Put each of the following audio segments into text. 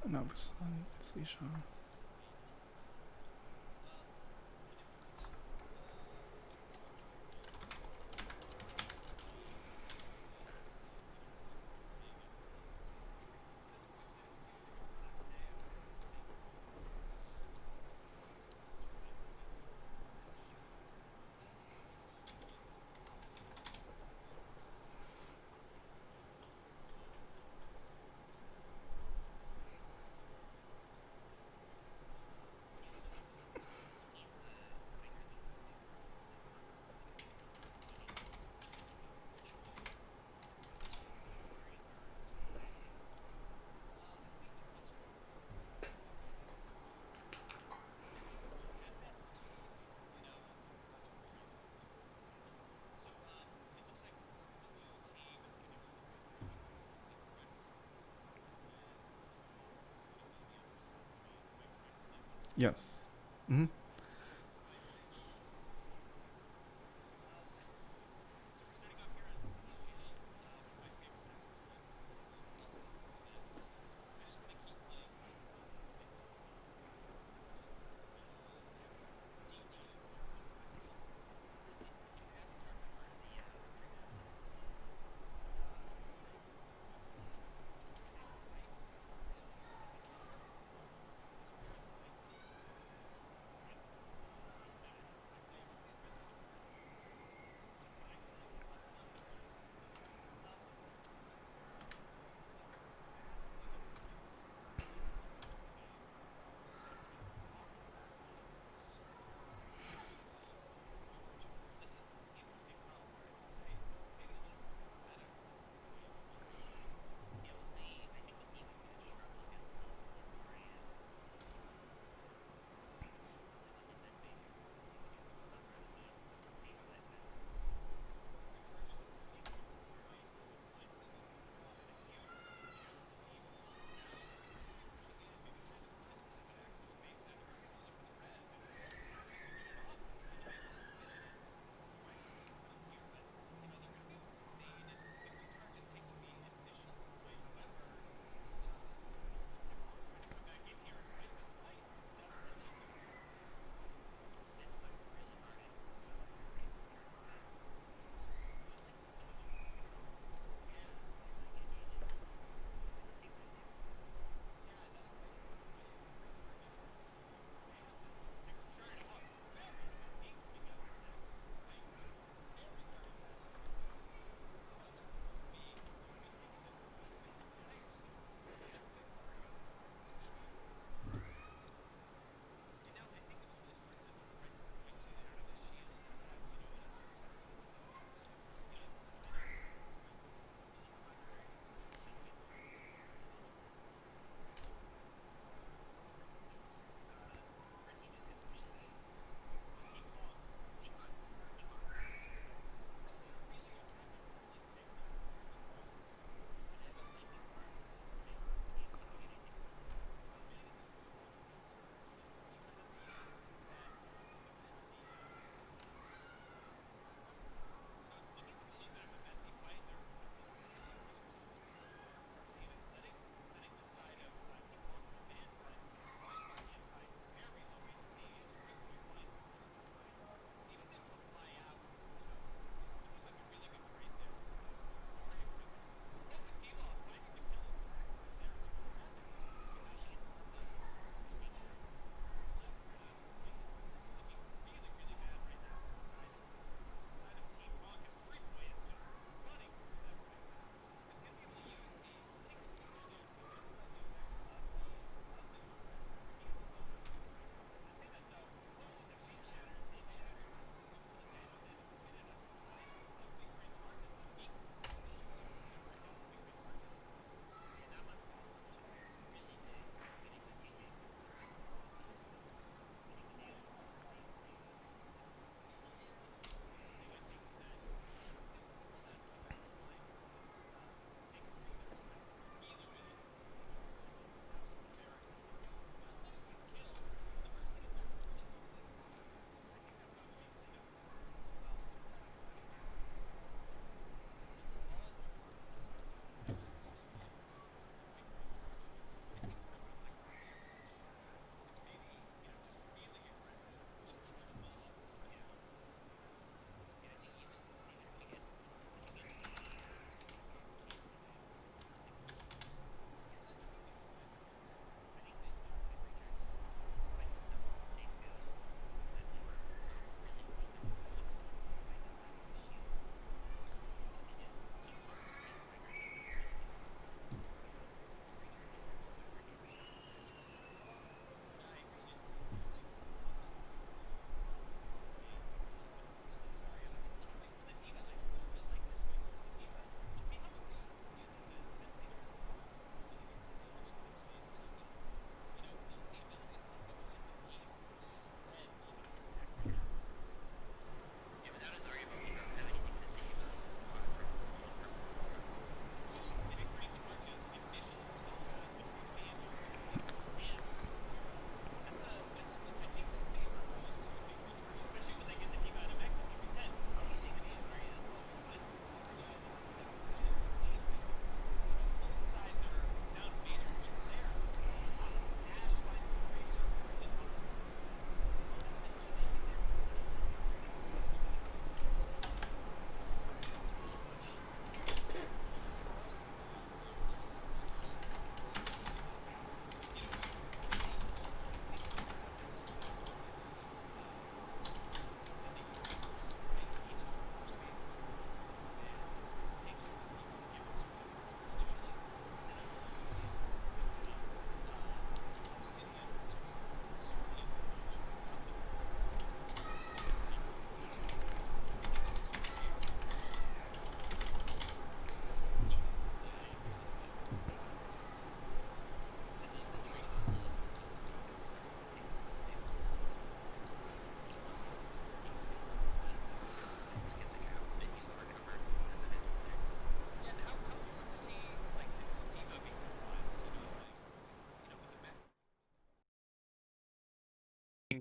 100% slyšám. Yes. Mm-hmm.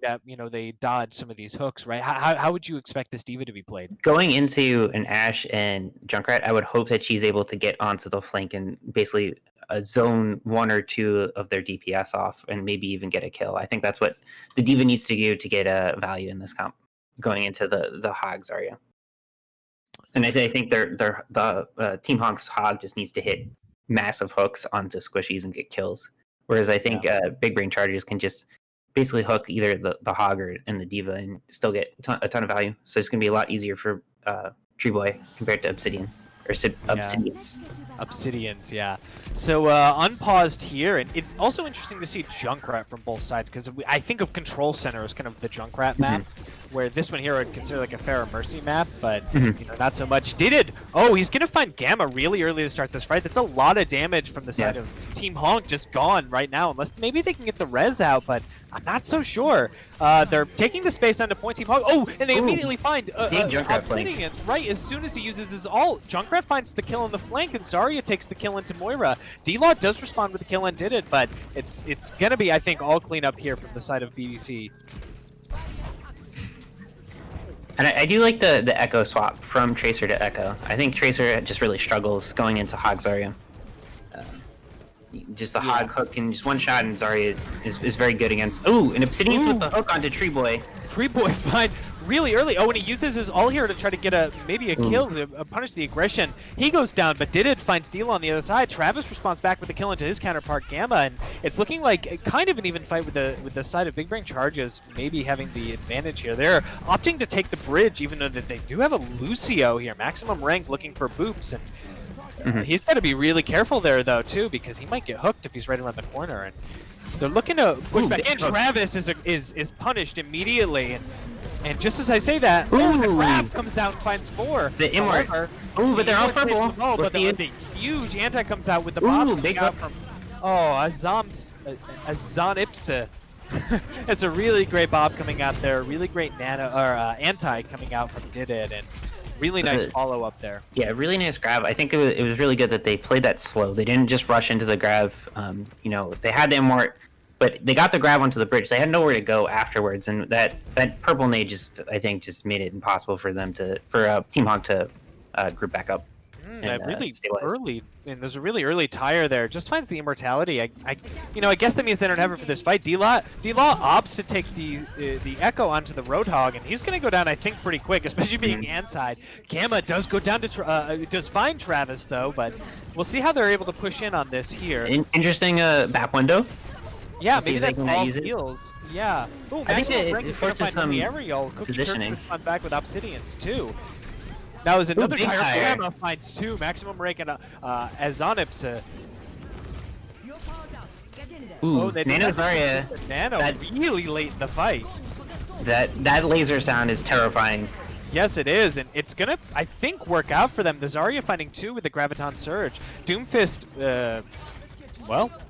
hoping that they dodge some of these hooks, right? How would you expect this diva to be played? Going into an Ashe and Junkrat, I would hope that she's able to get onto the flank and basically zone 1 or 2 of their DPS off, and maybe even get a kill. I think that's what the diva needs to do to get a value in this comp, going into the Hog Zarya. And I think the Team Honk's Hog just needs to hit massive hooks onto squishies and get kills. Whereas I think Big Brain Chargers can just basically hook either the Hog and the Diva and still get a ton of value. So it's going to be a lot easier for Tree Boy compared to Obsidian. Or Obsidians. Obsidians, yeah. So unpaused here, and it's also interesting to see Junkrat from both sides, because I think of Control Center as kind of the Junkrat map, where this one here I would consider like a Pharah Mercy map, but not so much. Oh, he's gonna find Gamma really early to start this fight. That's a lot of damage from the side of Team HONK just gone right now, unless maybe they can get the res out, but I'm not so sure. They're taking the space onto point Team HONK. Oh, and they immediately find Obsidians right as soon as he uses his ult. Junkrat finds the kill on the flank, and Zarya takes the kill into Moira. D-Law does respond with the kill and did it, but it's gonna be, I think, all clean up here from the side of BDC. And I do like the Echo swap from Tracer to Echo. I think Tracer just really struggles going into Hog Zarya. Just the Hog hook and just one shot, and Zarya is very good against. Ooh, and Obsidian's with the hook onto Tree Boy. Tree Boy find really early. Oh, and he uses his ult here to try to get maybe a kill to punish the aggression. He goes down, but Didid finds Deal on the other side. Travis responds back with the kill into his counterpart Gamma, and it's looking like kind of an even fight with the side of Big Brain Charges maybe having the advantage here. They're opting to take the bridge, even though that they do have a Lucio here, maximum rank, looking for boops, and he's got to be really careful there though too, because he might get hooked if he's right around the corner. And they're looking to push back. And Travis is punished immediately. And just as I say that, the grab comes out and finds 4. The Immort. But they're all purple. But the huge anti comes out with the bomb coming out from Azanipsa. It's a really great bob coming out there. Really great anti coming out from Didid, and really nice follow up there. Yeah, really nice grab. I think it was really good that they played that slow. They didn't just rush into the grab. They had the Immort, but they got the grab onto the bridge. They had nowhere to go afterwards, and that purple nade just made it impossible for Team HONK to group back up. Really early, and there's a really early tire there. Just finds the immortality. I guess that means they don't have it for this fight. D-Law opts to take the Echo onto the Roadhog, and he's gonna go down, I think, pretty quick, especially being antied. Gamma does go down to does find Travis though, but we'll see how they're able to push in on this here. Interesting back window. Yeah, maybe that's all heals. Yeah. Ooh, I think it forces some aerial. positioning. Cookie back with Obsidians too. That was another tire. Gamma finds 2. Maximum rank and Azanips. Nano Zarya. Nano really late in the fight. That laser sound is terrifying. Yes, it is, and it's gonna, I think, work out for them. The Zarya finding 2 with the Graviton Surge. Doomfist,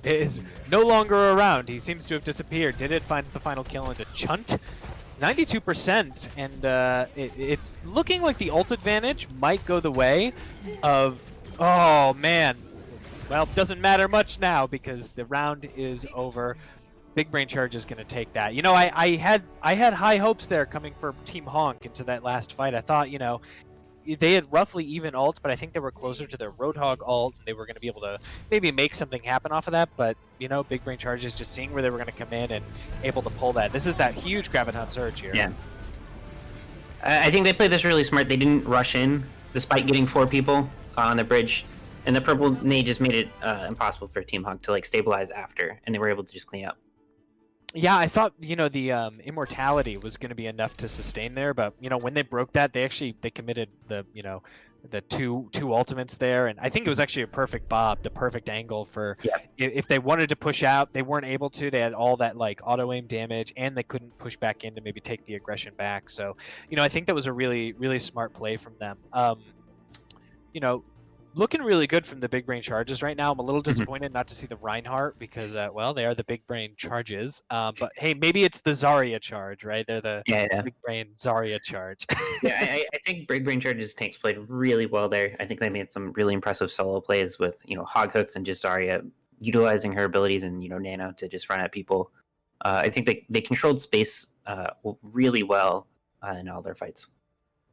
is no longer around. He seems to have disappeared. Didid finds the final kill into Chunt. 92%, and it's looking like the ult advantage might go the way of, oh man, well, doesn't matter much now because the round is over. Big Brain Charge is going to take that. I had high hopes there coming for Team HONK into that last fight. I thought, they had roughly even ults, but I think they were closer to their Roadhog ult. They were going to be able to maybe make something happen off of that, but, Big Brain Charges just seeing where they were going to come in and able to pull that. This is that huge Graviton Surge here. Yeah. I think they played this really smart. They didn't rush in, despite getting 4 people on the bridge. And the purple nade just made it impossible for Team HONK to, stabilize after, and they were able to just clean up. Yeah, I thought, the immortality was going to be enough to sustain there, but, when they broke that, they committed the two ultimates there, and I think it was actually a perfect bob, the perfect angle for if they wanted to push out, they weren't able to. They had all that auto aim damage, and they couldn't push back in to maybe take the aggression back. So, I think that was a really, really smart play from them. Looking really good from the Big Brain Charges right now. I'm a little disappointed not to see the Reinhardt because, they are the Big Brain Charges. But hey, maybe it's the Zarya charge, right? They're the Big Brain Zarya charge. I think Big Brain Charges tanks played really well there. I think they made some really impressive solo plays with, hog hooks and just Zarya utilizing her abilities and, Nano to just run at people. I think they controlled space really well in all their fights.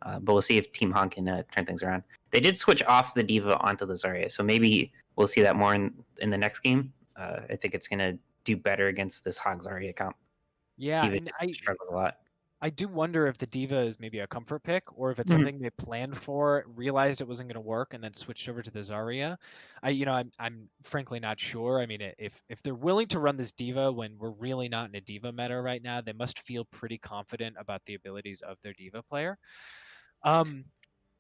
But we'll see if Team HONK can turn things around. They did switch off the D.Va onto the Zarya, so maybe we'll see that more in the next game. I think it's going to do better against this Hog Zarya comp. Yeah, D.Va and just struggles a lot. I do wonder if the D.Va is maybe a comfort pick, or if it's Mhm. something they planned for, realized it wasn't going to work, and then switched over to the Zarya. I'm frankly not sure. I mean, if they're willing to run this D.Va when we're really not in a D.Va meta right now, they must feel pretty confident about the abilities of their D.Va player. And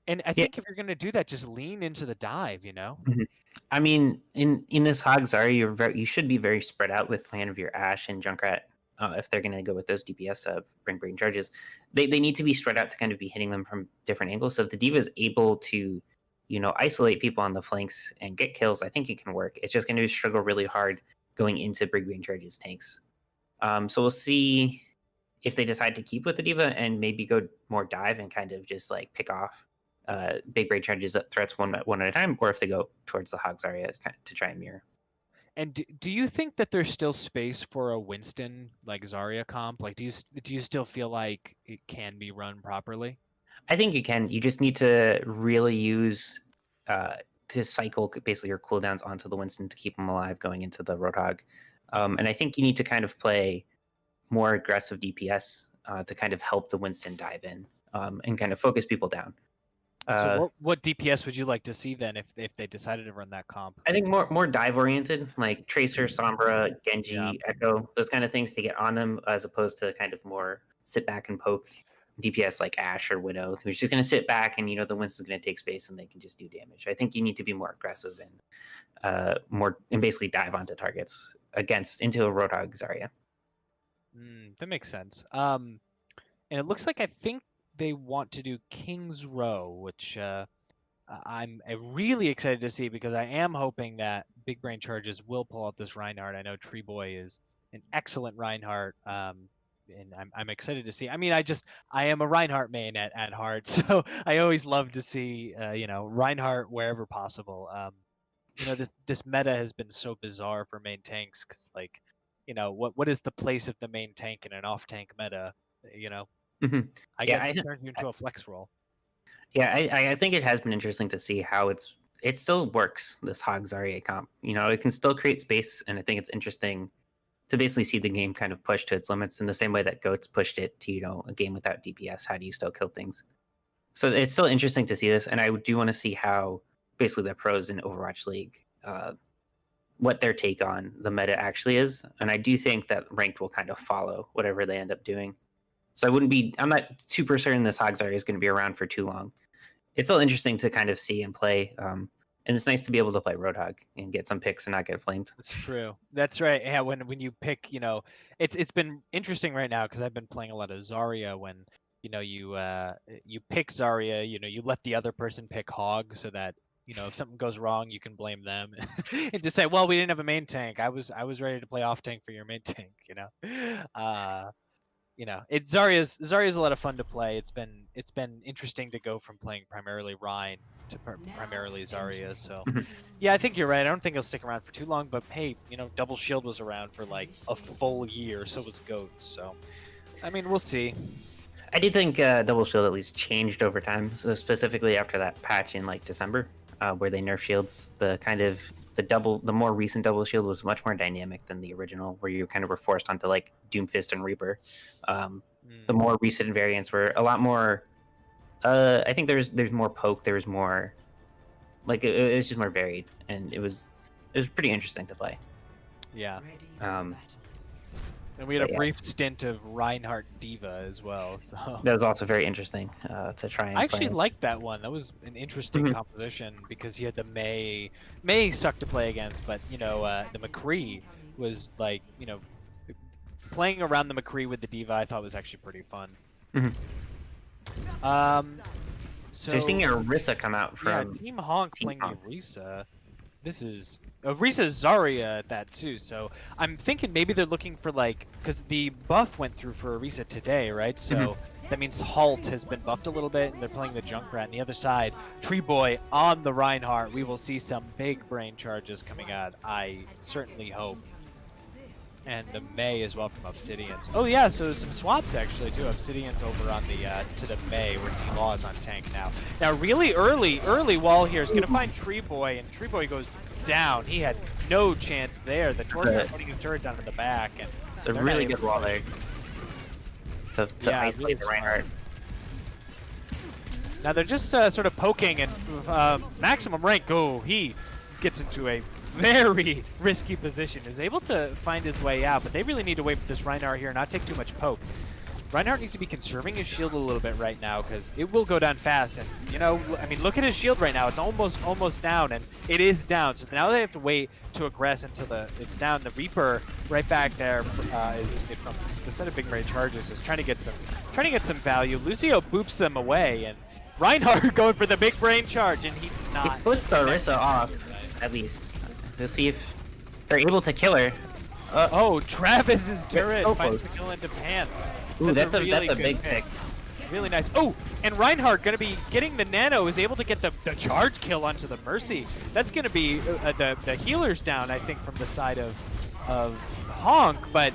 I Yeah. think if you're going to do that, just lean into the dive. Mhm. I mean, in this Hog Zarya, you should be very spread out with Land of your Ash and Junkrat. If they're going to go with those DPS bring charges, they need to be spread out to kind of be hitting them from different angles. So if the D.Va is able to, isolate people on the flanks and get kills, I think it can work. It's just going to struggle really hard going into big range charges tanks. So we'll see if they decide to keep with the D.Va and maybe go more dive and kind of just like pick off big range charges threats one at a time, or if they go towards the Hog Zarya to try and mirror. And do you think that there's still space for a Winston like Zarya comp? Like, do you still feel like it can be run properly? I think you can. You just need to really use to cycle basically your cooldowns onto the Winston to keep them alive going into the Roadhog. And I think you need to kind of play more aggressive DPS to kind of help the Winston dive in and kind of focus people down. So what DPS would you like to see then if they decided to run that comp? I think more dive oriented, like Tracer, Sombra, Genji, Yeah. Echo, those kind of things to get on them, as opposed to kind of more sit back and poke DPS like Ashe or Widow, who's just going to sit back and the Winston's going to take space and they can just do damage. I think you need to be more aggressive and basically dive onto targets into a Roadhog Zarya. That makes sense. And it looks like I think they want to do King's Row, which I'm really excited to see because I am hoping that Big Brain Charges will pull out this Reinhardt. I know Tree Boy is an excellent Reinhardt, and I'm excited to see. I mean, I am a Reinhardt main at heart, so I always love to see Reinhardt wherever possible. This meta has been so bizarre for main tanks because what is the place of the main tank in an off tank meta? Mm-hmm. I guess it turns you into a flex role. Yeah, I think it has been interesting to see how it still works, this Hog Zarya comp. It can still create space, and I think it's interesting to basically see the game kind of push to its limits in the same way that Goats pushed it to, a game without DPS. How do you still kill things? So it's still interesting to see this, and I do want to see how basically the pros in Overwatch League, what their take on the meta actually is. And I do think that ranked will kind of follow whatever they end up doing. So I'm not super certain this Hog Zarya is going to be around for too long. It's still interesting to kind of see and play. And it's nice to be able to play Roadhog and get some picks and not get flamed. That's true. That's right. Yeah, when you pick, it's been interesting right now because I've been playing a lot of Zarya when, you pick Zarya, you let the other person pick Hog so that, if something goes wrong, you can blame them and just say, well, we didn't have a main tank. I was ready to play off tank for your main tank, Zarya's a lot of fun to play. It's been interesting to go from playing primarily Rhine to primarily Zarya. So yeah, I think you're right. I don't think he'll stick around for too long, but hey, Double Shield was around for like a full year, so was Goat. So I mean, we'll see. I do think Double Shield at least changed over time. So specifically after that patch in like December, where they nerf shields, the more recent Double Shield was much more dynamic than the original, where you kind of were forced onto like Doomfist and Reaper. The more recent variants were a lot more. I think there's more poke. There's more, like it was just more varied, and it was pretty interesting to play. Yeah. And we had But a yeah. brief stint of Reinhardt D.Va as well. So That was also very interesting to try and I actually play. liked that one. That was an interesting composition because you had the May. May sucked to play against, but the McCree was like, playing around the McCree with the D.Va I thought was actually pretty fun. So you're seeing Orisa come out from Team HONK Team playing HONK. the Orisa. This is Orisa Zarya at that too. So I'm thinking maybe they're looking for because the buff went through for Orisa today, right? So that means Halt has been buffed a little bit, and they're playing the Junkrat. On the other side, Tree Boy on the Reinhardt. We will see some big brain charges coming out. I certainly hope. and the May as well from Obsidians. Oh yeah, so some swaps actually too. Obsidians over on the to the May, where D-Law is on tank now. Now really early wall here is gonna find Tree Boy, and Tree Boy goes down. He had no chance there. The Torque putting his turret down in the back, and it's a really good wall there to yeah, isolate really the Reinhardt. Now they're just sort of poking, and maximum rank. Oh, he gets into a very risky position. Is able to find his way out, but they really need to wait for this Reinhardt here and not take too much poke. Reinhardt needs to be conserving his shield a little bit right now, because it will go down fast. And you know, I mean, look at his shield right now. It's almost down, and it is down. So now they have to wait to aggress until it's down. The Reaper right back there from the set of big range charges is trying to get some value. Lucio boops them away, and Reinhardt going for the big brain charge, and he not. It puts the Orisa off, at least. We'll see if they're able to kill her. Oh, Travis's turret so finds close. the kill into pants. Ooh, that's a really good big pick. Really nice. Oh, and Reinhardt going to be getting the nano, is able to get the charge kill onto the Mercy. That's going to be the healers down, I think, from the side of Honk, but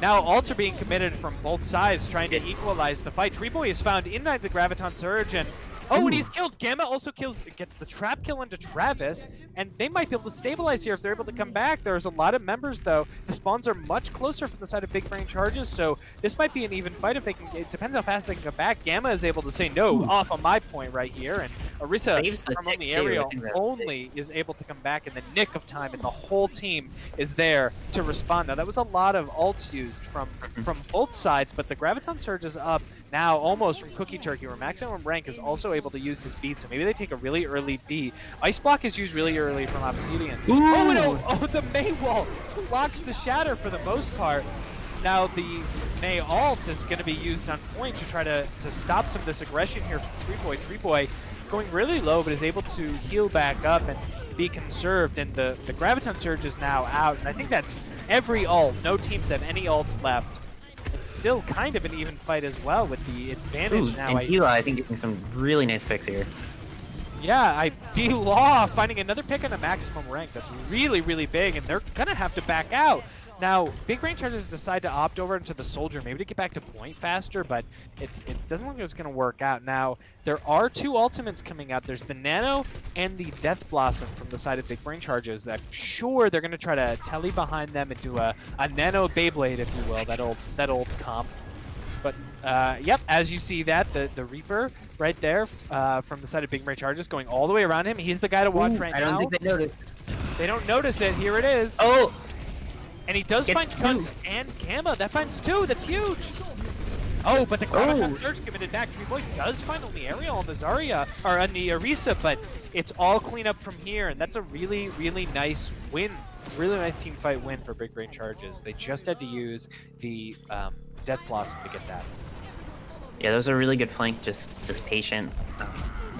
now ults are being committed from both sides, trying to equalize the fight. Tree Boy is found inside the Graviton Surge, and oh, and he's killed. Gamma also gets the trap kill into Travis, and they might be able to stabilize here if they're able to come back. There's a lot of members, though. The spawns are much closer from the side of Big Brain Charges, so this might be an even fight if they can. It depends how fast they can come back. Gamma is able to say no off on my point right here, and Orisa Saves the from tick, on the too. aerial I think that's only is able to come back in the nick of time, and the whole team is there to respond. Now that was a lot of ults used from both sides, but the Graviton Surge is up now almost from Cookie Turkey, where maximum rank is also able to use his beat, so maybe they take a really early beat. Ice Block is used really early from Obsidian. Oh no! Oh, the May wall blocks the shatter for the most part. Now the May ult is going to be used on point to try to stop some of this aggression here from Tree Boy. Tree Boy going really low, but is able to heal back up and be conserved, and the Graviton Surge is now out, and I think that's every ult. No teams have any ults left. It's still kind of an even fight as well, with the advantage now. And Eli, I think, getting some really nice picks here. Yeah, D-Law finding another pick on a maximum rank. That's really, really big, and they're going to have to back out. Now, Big Brain Charges decide to opt over into the Soldier, maybe to get back to point faster, but it doesn't look like it's going to work out. Now, there are two ultimates coming out. There's the Nano and the Death Blossom from the side of Big Brain Charges. I'm sure they're going to try to telly behind them and do a Nano Beyblade, if you will, that old comp. But, yep, as you see that, the Reaper right there from the side of Big Brain Charges going all the way around him. He's the guy to watch right now. I don't think they noticed. They don't notice it. Here it is. Oh! And he does find Chunt and Gamma. That finds two. That's huge. Oh, but the Graviton Surge committed back. Tree Boy does find on the Aerial on the Zarya, or on the Orisa, but it's all clean up from here, and that's a really, really nice win. Really nice team fight win for Big Brain Charges. They just had to use the Death Blossom to get that. Yeah, that was a really good flank. Just patient,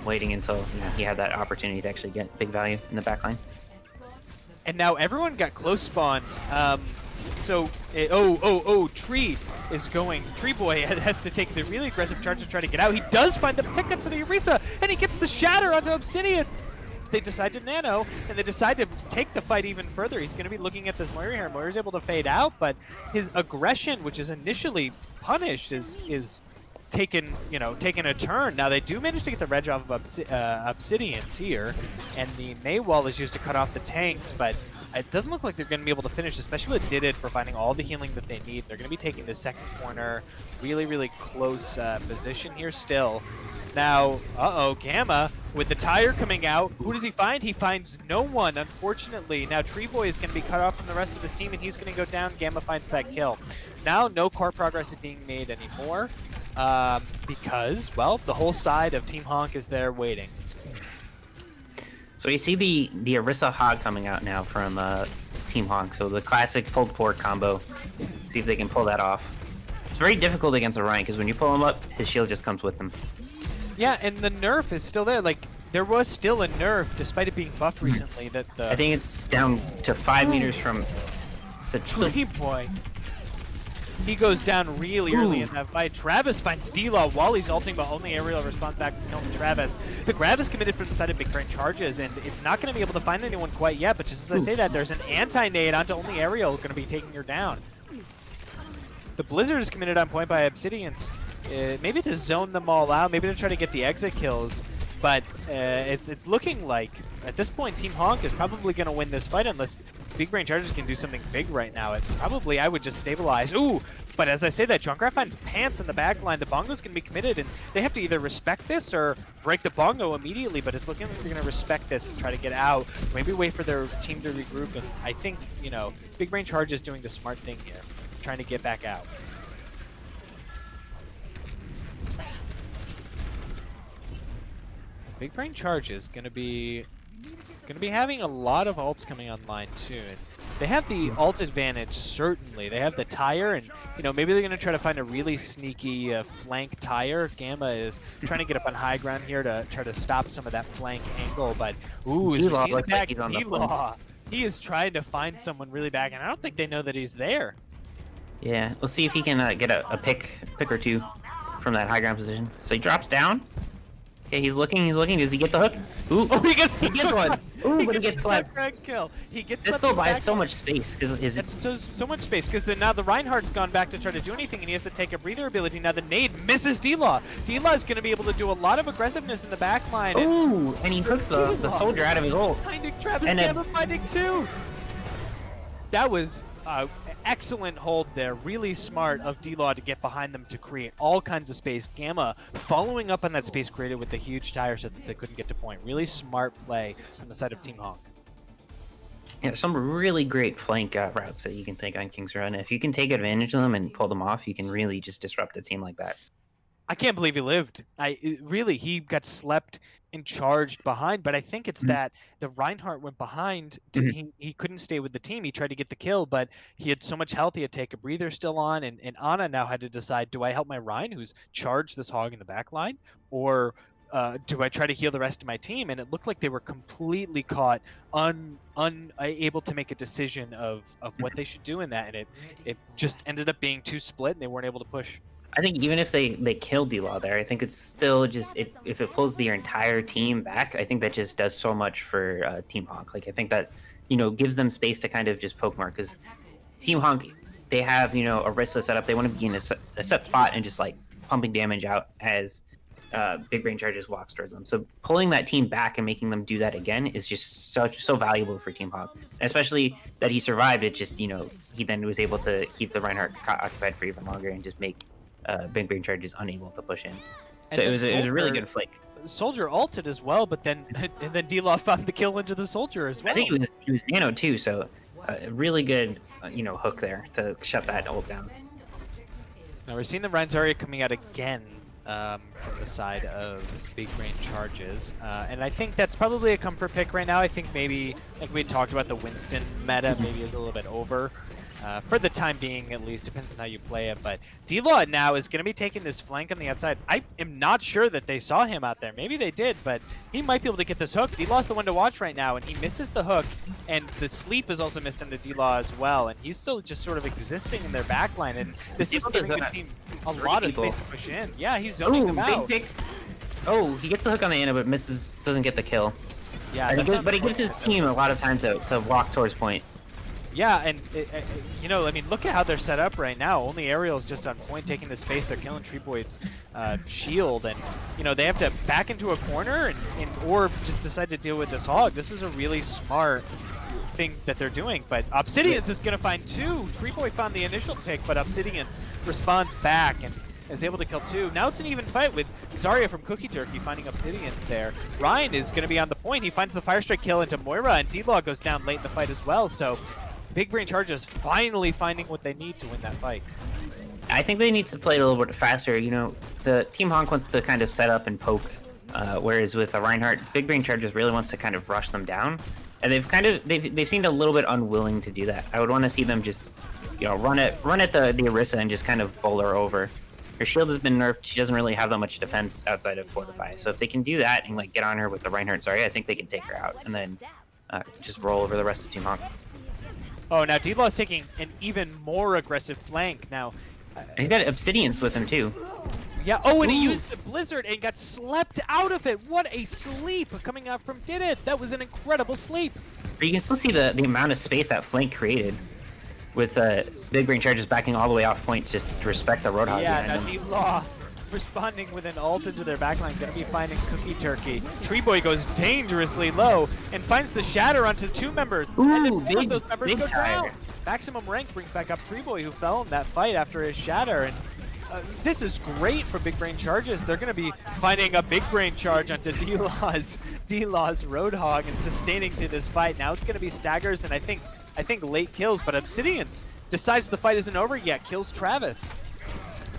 waiting until he had that opportunity to actually get big value in the backline. And now everyone got close spawned. Tree is going. Tree Boy has to take the really aggressive charge to try to get out. He does find the pickup to the Orisa, and he gets the shatter onto Obsidian. They decide to nano, and they decide to take the fight even further. He's going to be looking at this Moira here. Moira's able to fade out, but his aggression, which is initially punished, is taken a turn. Now they do manage to get the reg off of Obsidians here, and the May wall is used to cut off the tanks, but it doesn't look like they're going to be able to finish, especially with Didid providing all the healing that they need. They're going to be taking the second corner. Really, really close position here still. Now, Gamma with the tire coming out. Who does he find? He finds no one, unfortunately. Now Tree Boy is going to be cut off from the rest of his team, and he's going to go down. Gamma finds that kill. Now no core progress is being made anymore. Because, well, the whole side of Team Honk is there waiting. So you see the Orisa Hog coming out now from Team Honk. So the classic pulled pork combo. See if they can pull that off. It's very difficult against Orion because when you pull him up, his shield just comes with him. Yeah, and the nerf is still there. Like, there was still a nerf, despite it being buffed recently. That the I think it's down to 5 meters from. So it's still. Tree Boy. He goes down really early in that fight. Travis finds D-Law while he's ulting, but only Aerial responds back to kill Travis. The grab is committed from the side of Big Brain Charges, and it's not going to be able to find anyone quite yet, but just as I say that, there's an anti-nade onto only Aerial going to be taking her down. The Blizzard is committed on point by Obsidians. Maybe to zone them all out, maybe to try to get the exit kills, but it's looking like, at this point, Team HONK is probably going to win this fight unless Big Brain Chargers can do something big right now. It's probably, I would just stabilize. Ooh, but as I say that, Junkrat finds pants in the back line. The Bongo's going to be committed, and they have to either respect this or break the Bongo immediately, but it's looking like they're going to respect this and try to get out. Maybe wait for their team to regroup, and I think, you know, Big Brain Charge is doing the smart thing here, trying to get back out. Big Brain Charge is gonna be having a lot of ults coming online too. And they have the ult advantage, certainly. They have the tire, and you know, maybe they're gonna try to find a really sneaky flank tire. Gamma is trying to get up on high ground here to try to stop some of that flank angle, but ooh, as we see the back, D-Law, he is trying to find someone really back, and I don't think they know that he's there. Yeah, let's see if he can get a pick or two from that high ground position. So he drops down. Okay, he's looking. Does he get the hook? Ooh, oh, he gets one. Ooh, but he gets slapped. Kill. He gets this still buys so much space because his. It's so much space because now the Reinhardt's gone back to try to do anything, and he has to take a breather ability. Now the nade misses D-Law. D-Law is going to be able to do a lot of aggressiveness in the back line. Ooh, and he hooks the soldier out of his ult. Finding Travis, and Gamma finding two. That was excellent hold there. Really smart of D-Law to get behind them to create all kinds of space. Gamma following up on that space created with the huge tire so that they couldn't get to point. Really smart play on the side of Team HONK. Yeah, some really great flank routes that you can take on King's Run. If you can take advantage of them and pull them off, you can really just disrupt a team like that. I can't believe he lived. Really, he got slept and charged behind, but I think it's that the Reinhardt went behind. He couldn't stay with the team. He tried to get the kill, but he had so much health, he had to take a breather still on, and Ana now had to decide, do I help my Rein, who's charged this hog in the back line, or do I try to heal the rest of my team? And it looked like they were completely caught, unable to make a decision of what they should do in that, and it just ended up being too split, and they weren't able to push. I think even if they kill D-Law there, I think it's still just if it pulls your entire team back, I think that just does so much for Team HONK. Like I think that gives them space to kind of just poke more because Team HONK, they have Orisa set up. They want to be in a set spot and just like pumping damage out as Big Brain Charges walks towards them. So pulling that team back and making them do that again is just so valuable for Team HONK. Especially that he survived. It just he then was able to keep the Reinhardt occupied for even longer and just make Big Brain Charge is unable to push in. So it was a really good flick. Soldier ulted as well, but then D-Law found the kill into the Soldier as well. I think he was nano too, so a really good hook there to shut that ult down. Now we're seeing the Rein Zarya coming out again from the side of Big Brain Charges, and I think that's probably a comfort pick right now. I think maybe, like we talked about, the Winston meta maybe is a little bit over. For the time being, at least, depends on how you play it. But D-Law now is going to be taking this flank on the outside. I am not sure that they saw him out there. Maybe they did, but he might be able to get this hook. D-Law's the one to watch right now, and he misses the hook. And the sleep is also missed into D-Law as well. And he's still just sort of existing in their backline. And this is giving the team a lot of space to push in. Yeah, he's zoning them out. Big pick. Oh, he gets the hook on the Ana, but doesn't get the kill. Yeah, but he gives his team a lot of time to walk towards point. Yeah, and I mean, look at how they're set up right now. Only Aerial's just on point, taking the space. They're killing Treeboyd's shield, and they have to back into a corner or just decide to deal with this hog. This is a really smart thing that they're doing. But Obsidians is going to find two. Treeboyd found the initial pick, but Obsidians responds back and is able to kill two. Now it's an even fight with Zarya from Cookie Turkey finding Obsidians there. Ryan is going to be on the point. He finds the Fire Strike kill into Moira, and D-Law goes down late in the fight as well. So Big Brain Charges finally finding what they need to win that fight. I think they need to play it a little bit faster. The Team HONK wants to kind of set up and poke, whereas with the Reinhardt, Big Brain Charges really wants to kind of rush them down, and they've seemed a little bit unwilling to do that. I would want to see them just run at the Orisa and just kind of bowl her over. Her shield has been nerfed. She doesn't really have that much defense outside of Fortify. So if they can do that and get on her with the Reinhardt Zarya, I think they can take her out and then just roll over the rest of Team HONK. Oh, now D-Law's taking an even more aggressive flank. Now, He's got Obsidians with him too. yeah, oh, and he Ooh. used the Blizzard and got slept out of it. What a sleep coming out from Did It. That was an incredible sleep. But you can still see the amount of space that flank created with Big Brain Charges backing all the way off point just to respect the Roadhog Yeah, behind now him. D-Law responding with an ult into their backline, gonna be finding Cookie Turkey. Tree Boy goes dangerously low and finds the Shatter onto 2 members. And then Ooh, one of those members big goes tire. down. Maximum rank brings back up Tree Boy, who fell in that fight after his Shatter. And this is great for Big Brain Charges. They're gonna be finding a Big Brain Charge onto D-Law's Roadhog and sustaining through this fight. Now it's gonna be staggers and I think late kills, but Obsidians decides the fight isn't over yet, kills Travis.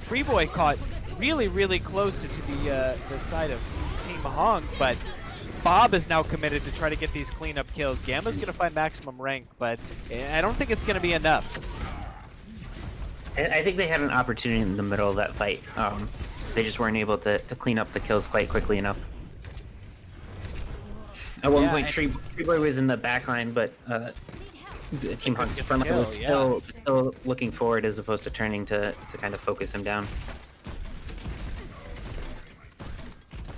Tree Boy caught really close into the side of Team HONK, but Bob is now committed to try to get these cleanup kills. Gamma's gonna find maximum rank, but I don't think it's gonna be enough. I think they had an opportunity in the middle of that fight. They just weren't able to clean up the kills quite quickly enough. At one point, Tree Boy was in the back line, but Team HONK's front line was still looking forward as opposed to turning to kind of focus him down.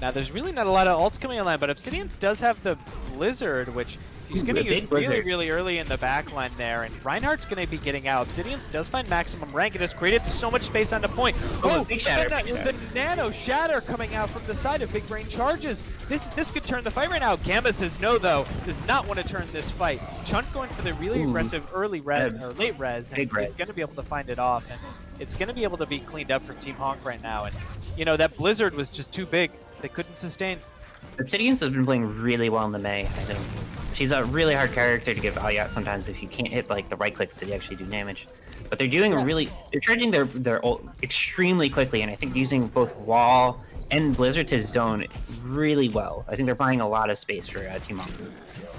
Now there's really not a lot of ults coming online, but Obsidians does have the Blizzard, which he's going to use really early in the backline there, and Reinhardt's going to be getting out. Obsidians does find maximum rank. It has created so much space on the point. Oh, big shatter, the Nano Shatter coming out from the side of Big Brain Charges. This could turn the fight right now. Gamma says no, though. Does not want to turn this fight. Chunt going for the really aggressive early res, or late res, and he's going to be able to find it off, and it's going to be able to be cleaned up from Team HONK right now. And, you know, that Blizzard was just too big. They couldn't sustain. Obsidians has been playing really well in the Mei, I think. She's a really hard character to get value at sometimes if you can't hit like the right clicks to actually do damage. But they're doing they're charging their ult extremely quickly, and I think using both wall and Blizzard to zone really well. I think they're buying a lot of space for Team HONK.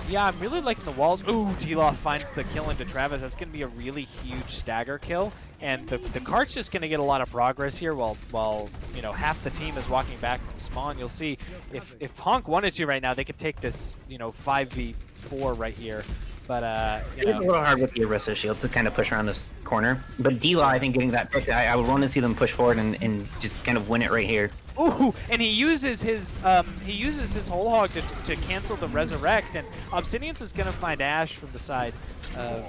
Yeah, I'm really liking the walls. Ooh, D-Law finds the kill into Travis. That's going to be a really huge stagger kill. And the cart's just going to get a lot of progress here while you know, half the team is walking back from spawn. You'll see if HONK wanted to right now, they could take this, you know, 5v4 right here. But, you know. It's a little hard with the Orisa shield to kind of push around this corner. But D-Law, I think getting that pick, I would want to see them push forward and just kind of win it right here. Ooh, and he uses his whole hog to cancel the resurrect, and Obsidians is gonna find Ash from the side of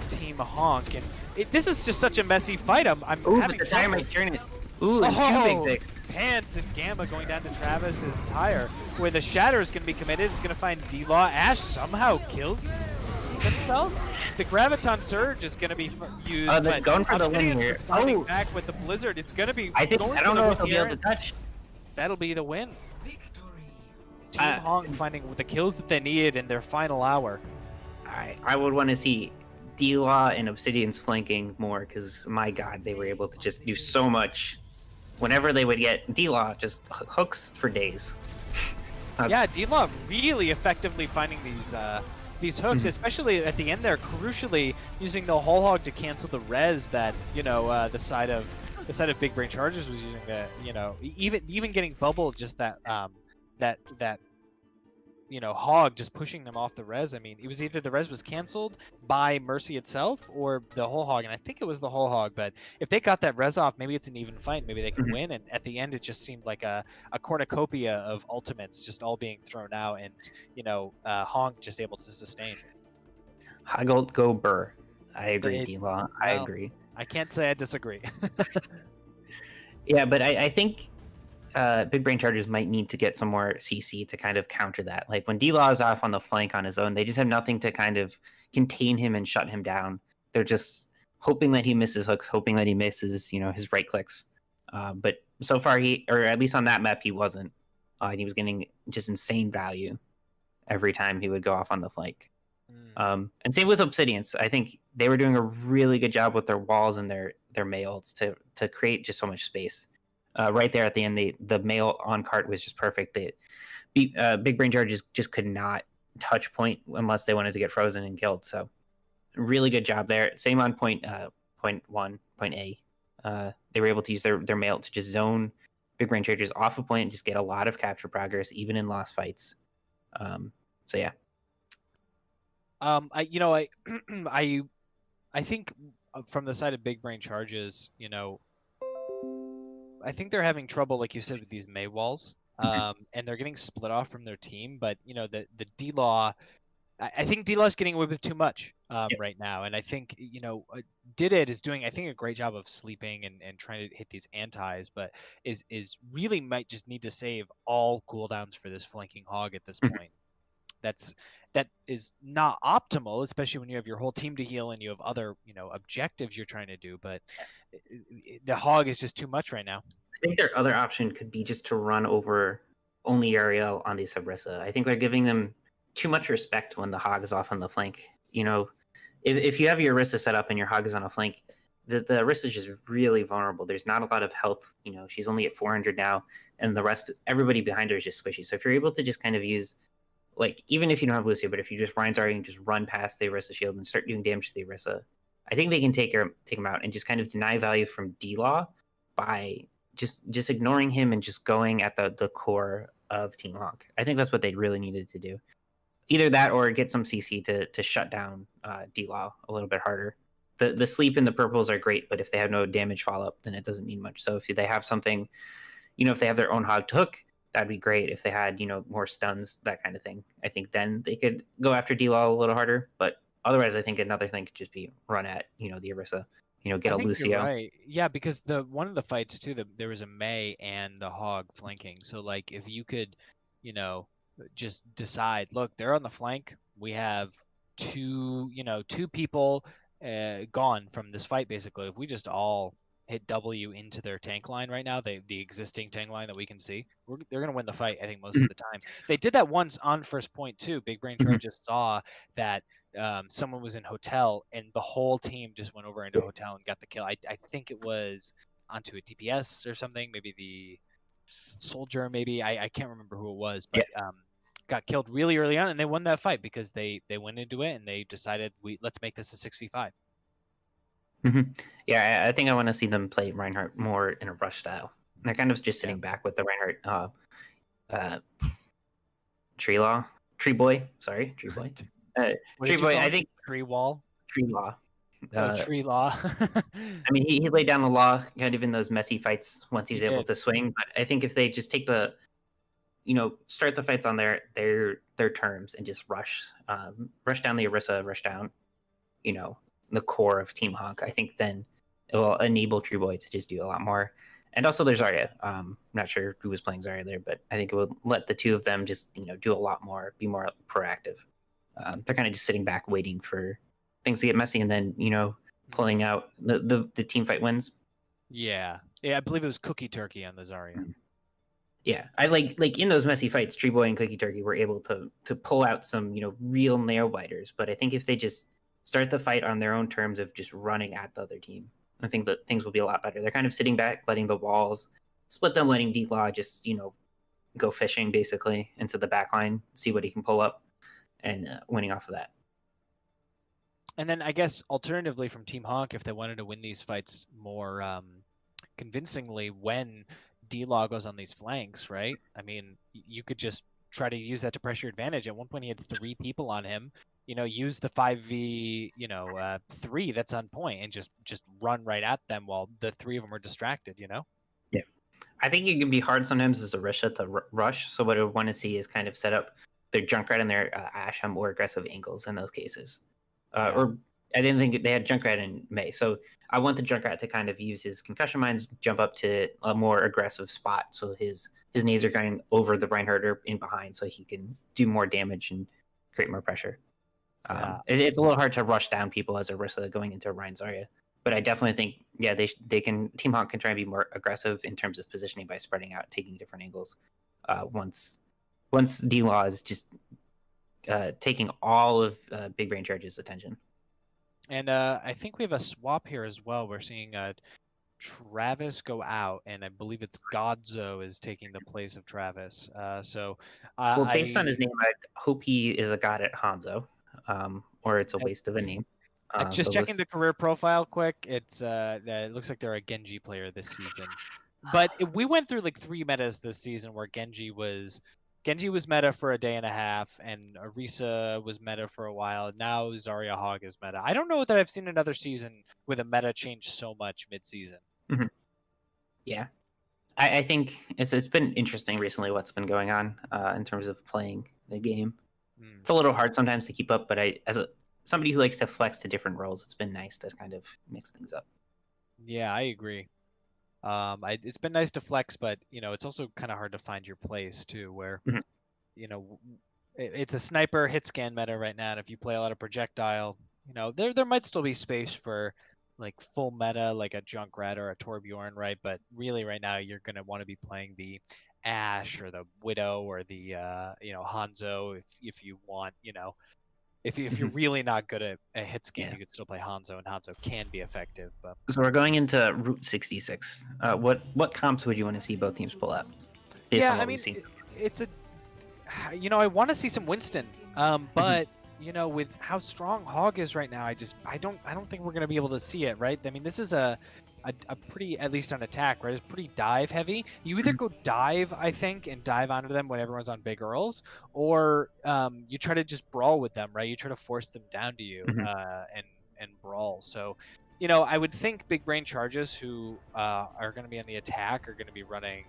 the Team HONK, and this is just such a messy fight. I'm having the tire might turn it. Ooh, oh, two big. Pants and Gamma going down to Travis's tire, where the Shatter is gonna be committed. Is gonna find D-Law. Ash somehow kills themselves. The Graviton Surge is going to be used. They're going for the win here. Oh, back with the Blizzard. It's going to be. I don't know if they'll be able to touch. That'll be the win. Team HONK finding the kills that they needed in their final hour. I would want to see D-Law and Obsidians flanking more, because my God, they were able to just do so much. Whenever they would get D-Law, just hooks for days. Yeah, D-Law really effectively finding these hooks, especially at the end there, crucially using the whole hog to cancel the res that, you know, the side of Big Brain Chargers was using. The, you know, even getting bubble, just that that you know, hog just pushing them off the res. I mean, it was either the res was canceled by Mercy itself or the whole hog, and I think it was the whole hog. But if they got that res off, maybe it's an even fight. Maybe they can win. And at the end, it just seemed like a cornucopia of ultimates just all being thrown out, and, you know, HONK just able to sustain. Hoggle go burr. I agree, D-Law. I agree. I can't say I disagree. Yeah, but I think Big Brain Chargers might need to get some more CC to kind of counter that. Like when D-Law is off on the flank on his own, they just have nothing to kind of contain him and shut him down. They're just hoping that he misses hooks, hoping that he misses, you know, his right clicks. But so far or at least on that map, he wasn't. And he was getting just insane value every time he would go off on the flank. And same with Obsidians. I think they were doing a really good job with their walls and their Mei ults to create just so much space. Right there at the end, the mail on cart was just perfect. Big Brain Charges just could not touch point unless they wanted to get frozen and killed. So really good job there. Same on point A. They were able to use their mail to just zone Big Brain Chargers off a point and just get a lot of capture progress, even in lost fights. So yeah. You know, I I think from the side of Big Brain Charges, you know, I think they're having trouble, like you said, with these May walls. And they're getting split off from their team. But you know, the D Law, I think D Law's getting away with too much Yeah. right now. And I think you know, Did It is doing, I think, a great job of sleeping and trying to hit these antis, but is really might just need to save all cooldowns for this flanking hog at this Mhm. point. That is not optimal, especially when you have your whole team to heal and you have other, you know, objectives you're trying to do. But the hog is just too much right now. I think their other option could be just to run over only Ariel on the Sabrissa. I think they're giving them too much respect when the hog is off on the flank. You know, if you have your Orisa set up and your hog is on a flank, the Orisa is just really vulnerable. There's not a lot of health. You know, she's only at 400 now, and the rest, everybody behind her is just squishy. So if you're able to just kind of use, like, even if you don't have Lucio, but if you just Ryan's already and just run past the Orisa shield and start doing damage to the Orisa, I think they can take him out and just kind of deny value from D-Law by just ignoring him and just going at the core of Team Honk. I think that's what they really needed to do. Either that or get some CC to shut down D-Law a little bit harder. The sleep and the purples are great, but if they have no damage follow up, then it doesn't mean much. So if they have something, you know, if they have their own hog to hook, that'd be great. If they had, you know, more stuns, that kind of thing, I think then they could go after D-Law a little harder. But otherwise, I think another thing could just be run at, you know, the Orisa, you know, get I a think you're Lucio. right. Yeah, because the one of the fights too, there was a May and the hog flanking. So like if you could, you know, just decide, look, they're on the flank. We have two people gone from this fight basically. If we just all hit W into their tank line right now, the existing tank line that we can see, they're gonna win the fight. I think most of the time. They did that once on first point too. Big Brain Charge just saw that someone was in hotel and the whole team just went over into hotel and got the kill. I think it was onto a DPS or something, maybe the soldier, maybe I can't remember who it was, Yeah. but got killed really early on and they won that fight because they went into it and they decided let's make this a 6v5. Yeah, I think I want to see them play Reinhardt more in a rush style. They're kind of just sitting back with the Reinhardt Tree Law, Tree Boy. Sorry, Tree Boy. Tree Boy. I think Tree wall. Tree Law. Tree law. I mean, he laid down the law kind of in those messy fights once he's able to swing. But I think if they just take the, you know, start the fights on their terms and just rush down the Orisa, rush down, you know, the core of Team Honk, I think then it will enable Tree Boy to just do a lot more. And also there's Zarya. Not sure who was playing Zarya there, but I think it would let the two of them just, you know, do a lot more, be more proactive. They're kind of just sitting back waiting for things to get messy and then, you know, pulling out the team fight wins. Yeah, I believe it was Cookie Turkey on the Zarya. Yeah, I like in those messy fights, Tree Boy and Cookie Turkey were able to pull out some, you know, real nail biters. But I think if they just start the fight on their own terms of just running at the other team, I think that things will be a lot better. They're kind of sitting back, letting the walls split them, letting D-Law just, you know, go fishing basically into the back line, see what he can pull up, and winning off of that. And then I guess alternatively from Team Honk, if they wanted to win these fights more convincingly when D-Law goes on these flanks, right? I mean, you could just try to use that to pressure advantage. At one point, he had 3 people on him. You know, use the 5v, 3 that's on point and just run right at them while the 3 of them are distracted, you know? Yeah. I think it can be hard sometimes as a Risha to rush. So what I want to see is kind of set up their Junkrat and their Ashe on more aggressive angles in those cases. Or I didn't think they had Junkrat in May. So I want the Junkrat to kind of use his concussion mines, jump up to a more aggressive spot. So his nades are going over the Reinhardt or in behind so he can do more damage and create more pressure. It's a little hard to rush down people as Orisa going into Ryan Zarya. But I definitely think, yeah, they can. Team Honk can try and be more aggressive in terms of positioning by spreading out, taking different angles. Once D-Law is just taking all of Big Brain Charge's attention. And I think we have a swap here as well. We're seeing Travis go out, and I believe it's Godzo is taking the place of Travis. Well, based on his name, I hope he is a god at Hanzo, or it's a waste of a name. Just checking the career profile quick. It looks like they're a Genji player this season. But we went through like 3 metas this season where Genji was Genji was meta for a day and a half, and Orisa was meta for a while. Now Zarya Hog is meta. I don't know that I've seen another season with a meta change so much mid-season. Yeah, I think it's been interesting recently what's been going on in terms of playing the game. It's a little hard sometimes to keep up, but as somebody who likes to flex to different roles, it's been nice to kind of mix things up. Yeah, I agree. It's been nice to flex, but it's also kind of hard to find your place too, where it's a sniper hit scan meta right now, and if you play a lot of projectile, there might still be space for like full meta like a Junkrat or a Torbjorn, right? But really right now you're gonna want to be playing the Ashe or the Widow or the Hanzo if you want, if you're really not good at a hit scan, you could still play Hanzo, and Hanzo can be effective. But so we're going into Route 66. What comps would you want to see both teams pull up? Yeah, I mean, it's a I want to see some Winston, but with how strong Hog is right now, I don't think we're gonna be able to see it, right? I mean, this is a pretty, at least on attack, right? It's pretty dive heavy. You either go dive, I think, and dive onto them when everyone's on big Earls, or you try to just brawl with them, right? You try to force them down to you and brawl. So, I would think big brain charges who are going to be on the attack are going to be running,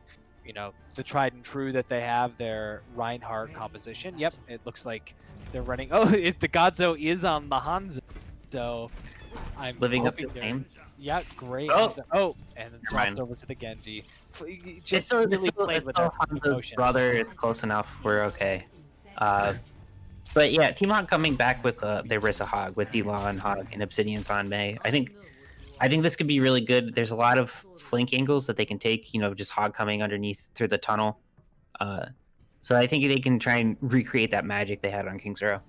the tried and true that they have, their Reinhardt composition. Yep, it looks like they're running. Oh, the Godzo is on the Hanzo, so I'm living up to hoping the name. Yeah, great. Oh, and then swapped over to the Genji. Just really played with Hanzo's brother. It's close enough. We're okay. But yeah, Team HONK coming back with the Orisa Hog, with D-Law and Hog and Obsidian's on May. I think this could be really good. There's a lot of flank angles that they can take. Just Hog coming underneath through the tunnel. So I think they can try and recreate that magic they had on King's Row.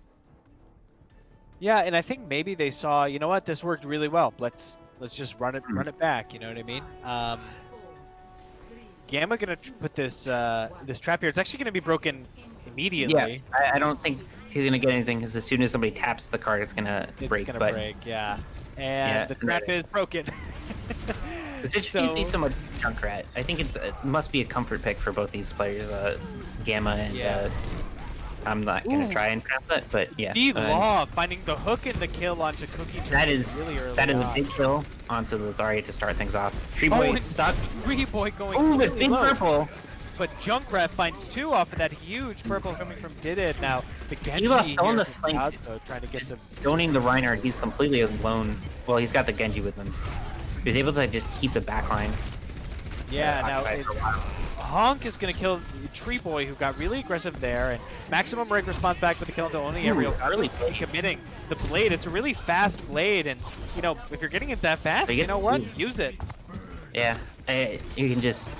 Yeah, and I think maybe they saw, what, this worked really well. Let's just run it back. You know what I mean? Gamma gonna put this trap here. It's actually gonna be broken immediately. Yeah, I don't think he's gonna get anything because as soon as somebody taps the card, it's gonna break. It's gonna break, yeah. And the trap is broken. You see so much Junkrat. I think it must be a comfort pick for both these players, Gamma and. I'm not gonna try and pronounce that, but yeah. D-Law finding the hook and the kill onto Cookie. That is a big kill onto the Zarya to start things off. Tree Boy is stuck. Tree Boy going. Ooh, with big purple. But Junkrat finds 2 off of that huge purple coming from Didid. Now the Genji he lost on the flank. So trying to get some. Zoning the Reinhardt, he's completely alone. Well, he's got the Genji with him. He's able to just keep the back line. Yeah, now HONK is going to kill Tree Boy, who got really aggressive there, and Maximum Reg responds back with the kill into only aerial. Really committing the blade. It's a really fast blade, and if you're getting it that fast, you know what? Use it. Yeah, you can just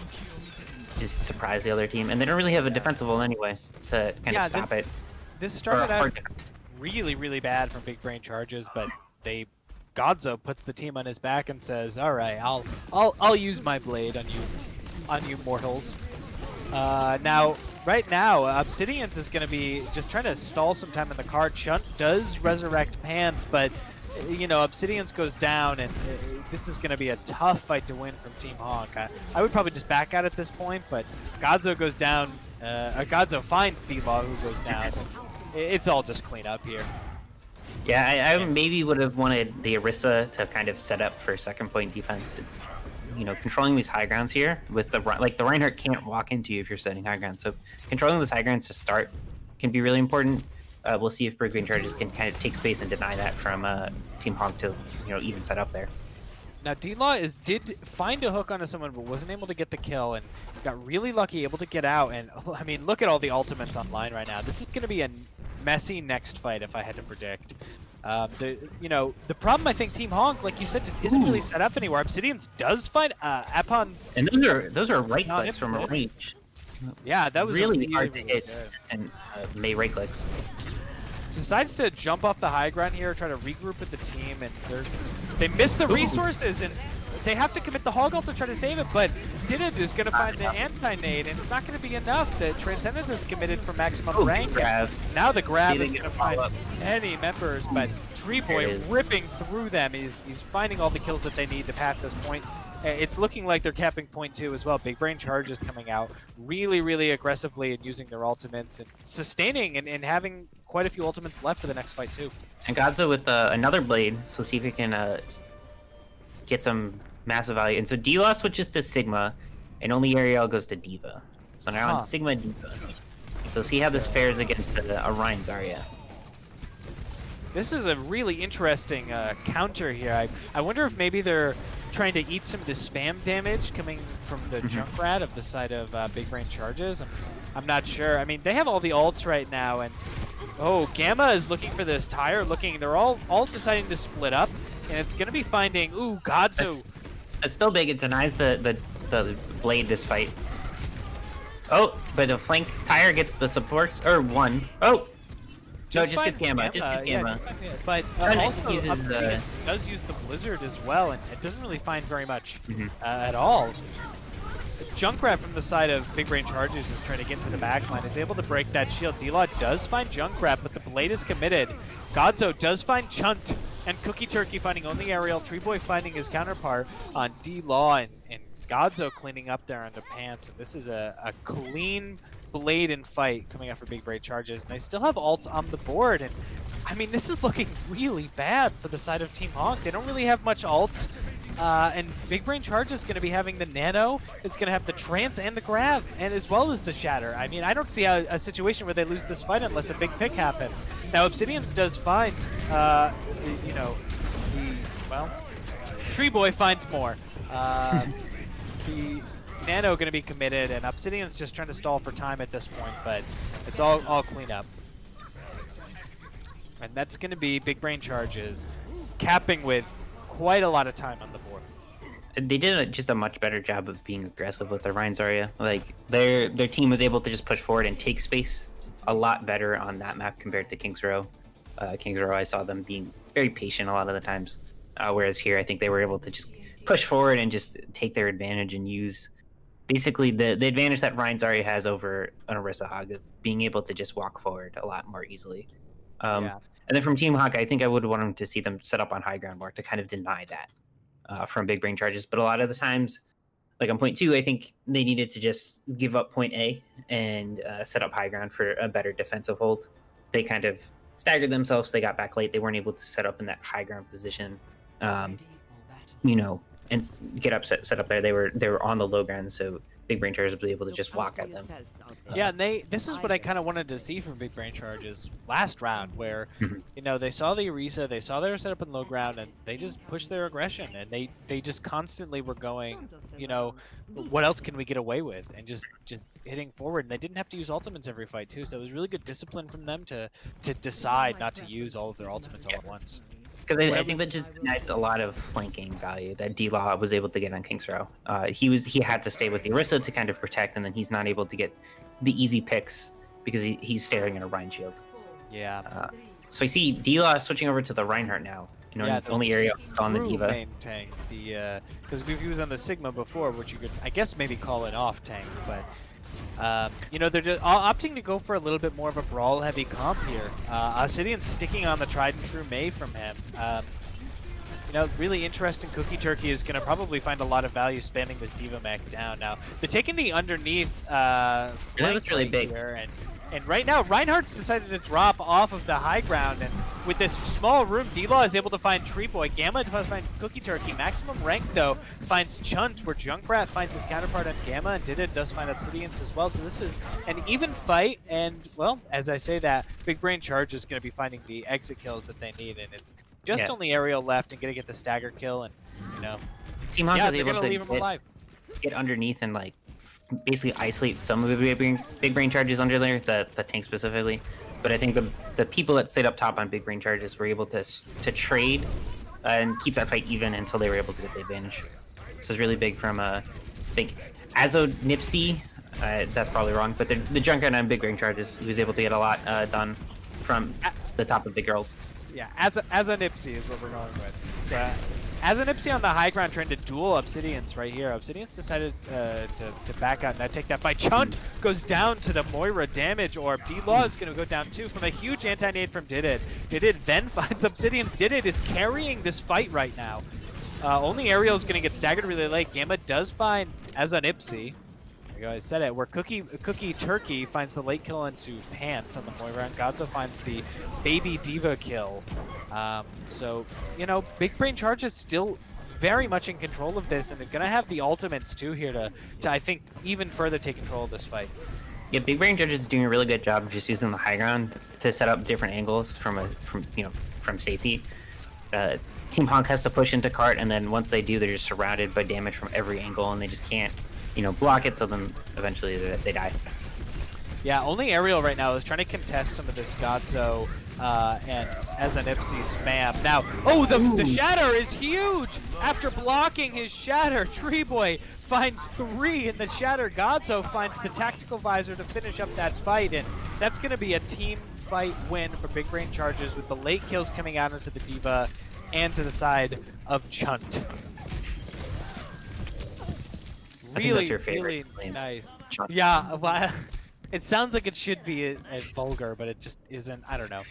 surprise the other team, and they don't really have a defensive ult anyway to kind of stop it. This started out really, really bad from Big Brain Charges, but Godzo puts the team on his back and says, "All right, I'll use my blade on you mortals." Right now, Obsidian's is going to be just trying to stall some time in the card. Chunt does resurrect Pants, but Obsidian's goes down, and this is going to be a tough fight to win from Team HONK. I would probably just back out at this point, but Godzo goes down. Godzo finds D-Law, who goes down. It's all just clean up here. Yeah, I maybe would have wanted the Orisa to kind of set up for second point defense. Controlling these high grounds here with the Reinhardt can't walk into you if you're setting high ground. So controlling those high grounds to start can be really important. We'll see if Big Brain Charges can kind of take space and deny that from Team HONK to even set up there. Now D-Law did find a hook onto someone but wasn't able to get the kill and got really lucky, able to get out. And I mean, look at all the ultimates online right now. This is going to be a messy next fight if I had to predict. The problem I think Team HONK, like you said, just isn't really set up anywhere. Obsidians does find Apon's, and those are right clicks from a range. Yeah, that was really hard to hit. Consistent May right clicks. Decides to jump off the high ground here, try to regroup with the team, and they miss the resources, and they have to commit the hog ult to try to save it. But Didid is going to find the anti-nade, and it's not going to be enough. The Transcendence is committed for maximum rank. Grab. Now the grab is going to find any members, but Tree Boy ripping through them. He's finding all the kills that they need to pack this point. It's looking like they're capping point 2 as well. Big Brain Charge is coming out really aggressively and using their ultimates and sustaining and having quite a few ultimates left for the next fight too. And Godzo with another blade, so see if we can get some massive value. And so D-Law switches to Sigma, and only Ariel goes to Diva. So now on Sigma Diva. So see how this fares against a Ryan Zarya. This is a really interesting counter here. I wonder if maybe they're trying to eat some of the spam damage coming from the Junkrat of the side of Big Brain Charges. I'm not sure. I mean, they have all the ults right now, and Gamma is looking for this tire. They're all deciding to split up, and it's gonna be finding Godzo. It's still big. It denies the blade this fight. Oh, but the flank tire gets the supports or one. Oh. No, it just gets Gamma. Just gets Gamma. Yeah, but also uses does use the Blizzard as well, and it doesn't really find very much at all. Junkrat from the side of Big Brain Charges is trying to get into the backline. Is able to break that shield. D-Law does find Junkrat, but the blade is committed. Godzo does find Chunt, and Cookie Turkey finding only Ariel. Tree Boy finding his counterpart on D-Law, and Godzo cleaning up there under pants. And this is a clean blade and fight coming out for Big Brain Charges, and they still have ults on the board. And I mean, this is looking really bad for the side of Team HONK. They don't really have much ults, and Big Brain Charges is going to be having the Nano. It's going to have the Trance and the Grab, and as well as the Shatter. I mean, I don't see a situation where they lose this fight unless a big pick happens. Now, Obsidians does find, Tree Boy finds more. The Nano going to be committed, and Obsidian's just trying to stall for time at this point, but it's all clean up. And that's going to be Big Brain Charges capping with quite a lot of time on the board. They did just a much better job of being aggressive with their Ryan Zarya. Like their team was able to just push forward and take space a lot better on that map compared to King's Row. King's Row, I saw them being very patient a lot of the times, whereas here I think they were able to just push forward and just take their advantage and use basically the advantage that Ryan Zarya has over an Orisa Hog of being able to just walk forward a lot more easily. And then from Team HONK, I think I would want them to see them set up on high ground more to kind of deny that from Big Brain Charges. But a lot of the times, like on point 2, I think they needed to just give up point A and set up high ground for a better defensive hold. They kind of staggered themselves. They got back late. They weren't able to set up in that high ground position, and get set up there. They were on the low ground, so Big Brain Charges was able to just walk at them. Yeah, and this is what I kind of wanted to see from Big Brain Charges last round, where they saw the Orisa, they saw they were set up in low ground, and they just pushed their aggression, and they just constantly were going, what else can we get away with, and just hitting forward. And they didn't have to use ultimates every fight too, so it was really good discipline from them to decide not to use all of their ultimates all at once. Because I think that just adds a lot of flanking value that D-Law was able to get on King's Row. He had to stay with the Orisa to kind of protect, and then he's not able to get the easy picks because he's staring at a Rhine shield. Yeah. So I see D-Law switching over to the Reinhardt now. The only area on the Diva. Main tank, because we've used on the Sigma before, which you could, I guess, maybe call an off tank, but they're just opting to go for a little bit more of a brawl-heavy comp here. Obsidian sticking on the tried and true Mei from him. Really interesting. Cookie Turkey is going to probably find a lot of value spamming this Diva mech down. Now, they're taking the underneath flank really big here, and right now, Reinhardt's decided to drop off of the high ground, and with this small room, D-Law is able to find Tree Boy. Gamma does find Cookie Turkey. Maximum Rank, though, finds Chunt, where Junkrat finds his counterpart on Gamma, and Dida does find Obsidians as well. So this is an even fight, and, well, as I say that, Big Brain Charge is going to be finding the exit kills that they need, and it's just only Ariel left and going to get the stagger kill, and, Team HONK was able to leave him alive. Get underneath and, basically isolate some of the Big Brain Charges under there, the tank specifically. But I think the people that stayed up top on Big Brain Charges were able to trade and keep that fight even until they were able to get the advantage. So it's really big from I think Azo Nipsey, that's probably wrong, but the Junkrat on Big Brain Charges, he was able to get a lot done from the top of the girls. Yeah, as a Nipsey is what we're going with. So As an Ipsy on the high ground trying to duel Obsidians right here, Obsidians decided to back out and now take that fight. Chunt goes down to the Moira damage orb. D-Law is going to go down too from a huge anti-nade from Didid. Didid then finds Obsidians. Didid is carrying this fight right now. Only Ariel is going to get staggered really late. Gamma does find as an Ipsy. There we go, I said it. Where Cookie Turkey finds the late kill into Pants on the Moira, and Godso finds the Baby Diva kill. So, you know, Big Brain Charge is still very much in control of this, and they're going to have the ultimates too here to, I think, even further take control of this fight. Yeah, Big Brain Judge is doing a really good job of just using the high ground to set up different angles from safety. Team Honk has to push into cart, and then once they do, they're just surrounded by damage from every angle, and they just can't, block it. So then eventually they die. Yeah, only Ariel right now is trying to contest some of this Godso and as an Ipsy spam. Now, the shatter is huge! After blocking his shatter, Tree Boy finds 3 in the shatter. Godso finds the tactical visor to finish up that fight, and that's going to be a team fight win for Big Brain Charges with the late kills coming out into the Diva and to the side of Chunt. Really nice. Chunt. Yeah, well, it sounds like it should be a vulgar, but it just isn't. I don't know.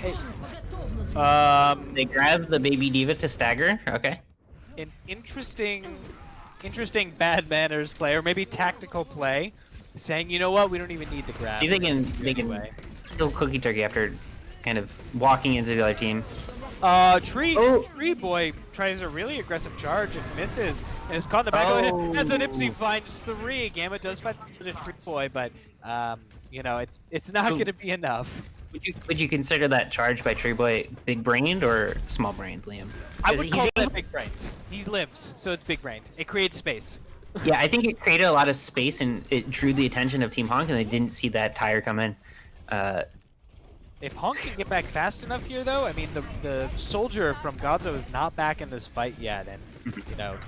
Hey, they grab the Baby Diva to stagger. Okay. An interesting bad manners play, or maybe tactical play, saying, you know what, we don't even need the grab. See if they can kill Cookie Turkey after kind of walking into the other team. Tree Boy tries a really aggressive charge and misses, and is caught in the back of it. As an Ipsy finds 3, Gamma does find the Tree Boy, but it's not going to be enough. Would you consider that charge by Tree Boy big brained or small brained, Liam? I would call that big brained. He lives, so it's big brained. It creates space. Yeah, I think it created a lot of space and it drew the attention of Team Honk, and they didn't see that tire come in. If Honk can get back fast enough here, though, I mean, the soldier from Godso is not back in this fight yet, and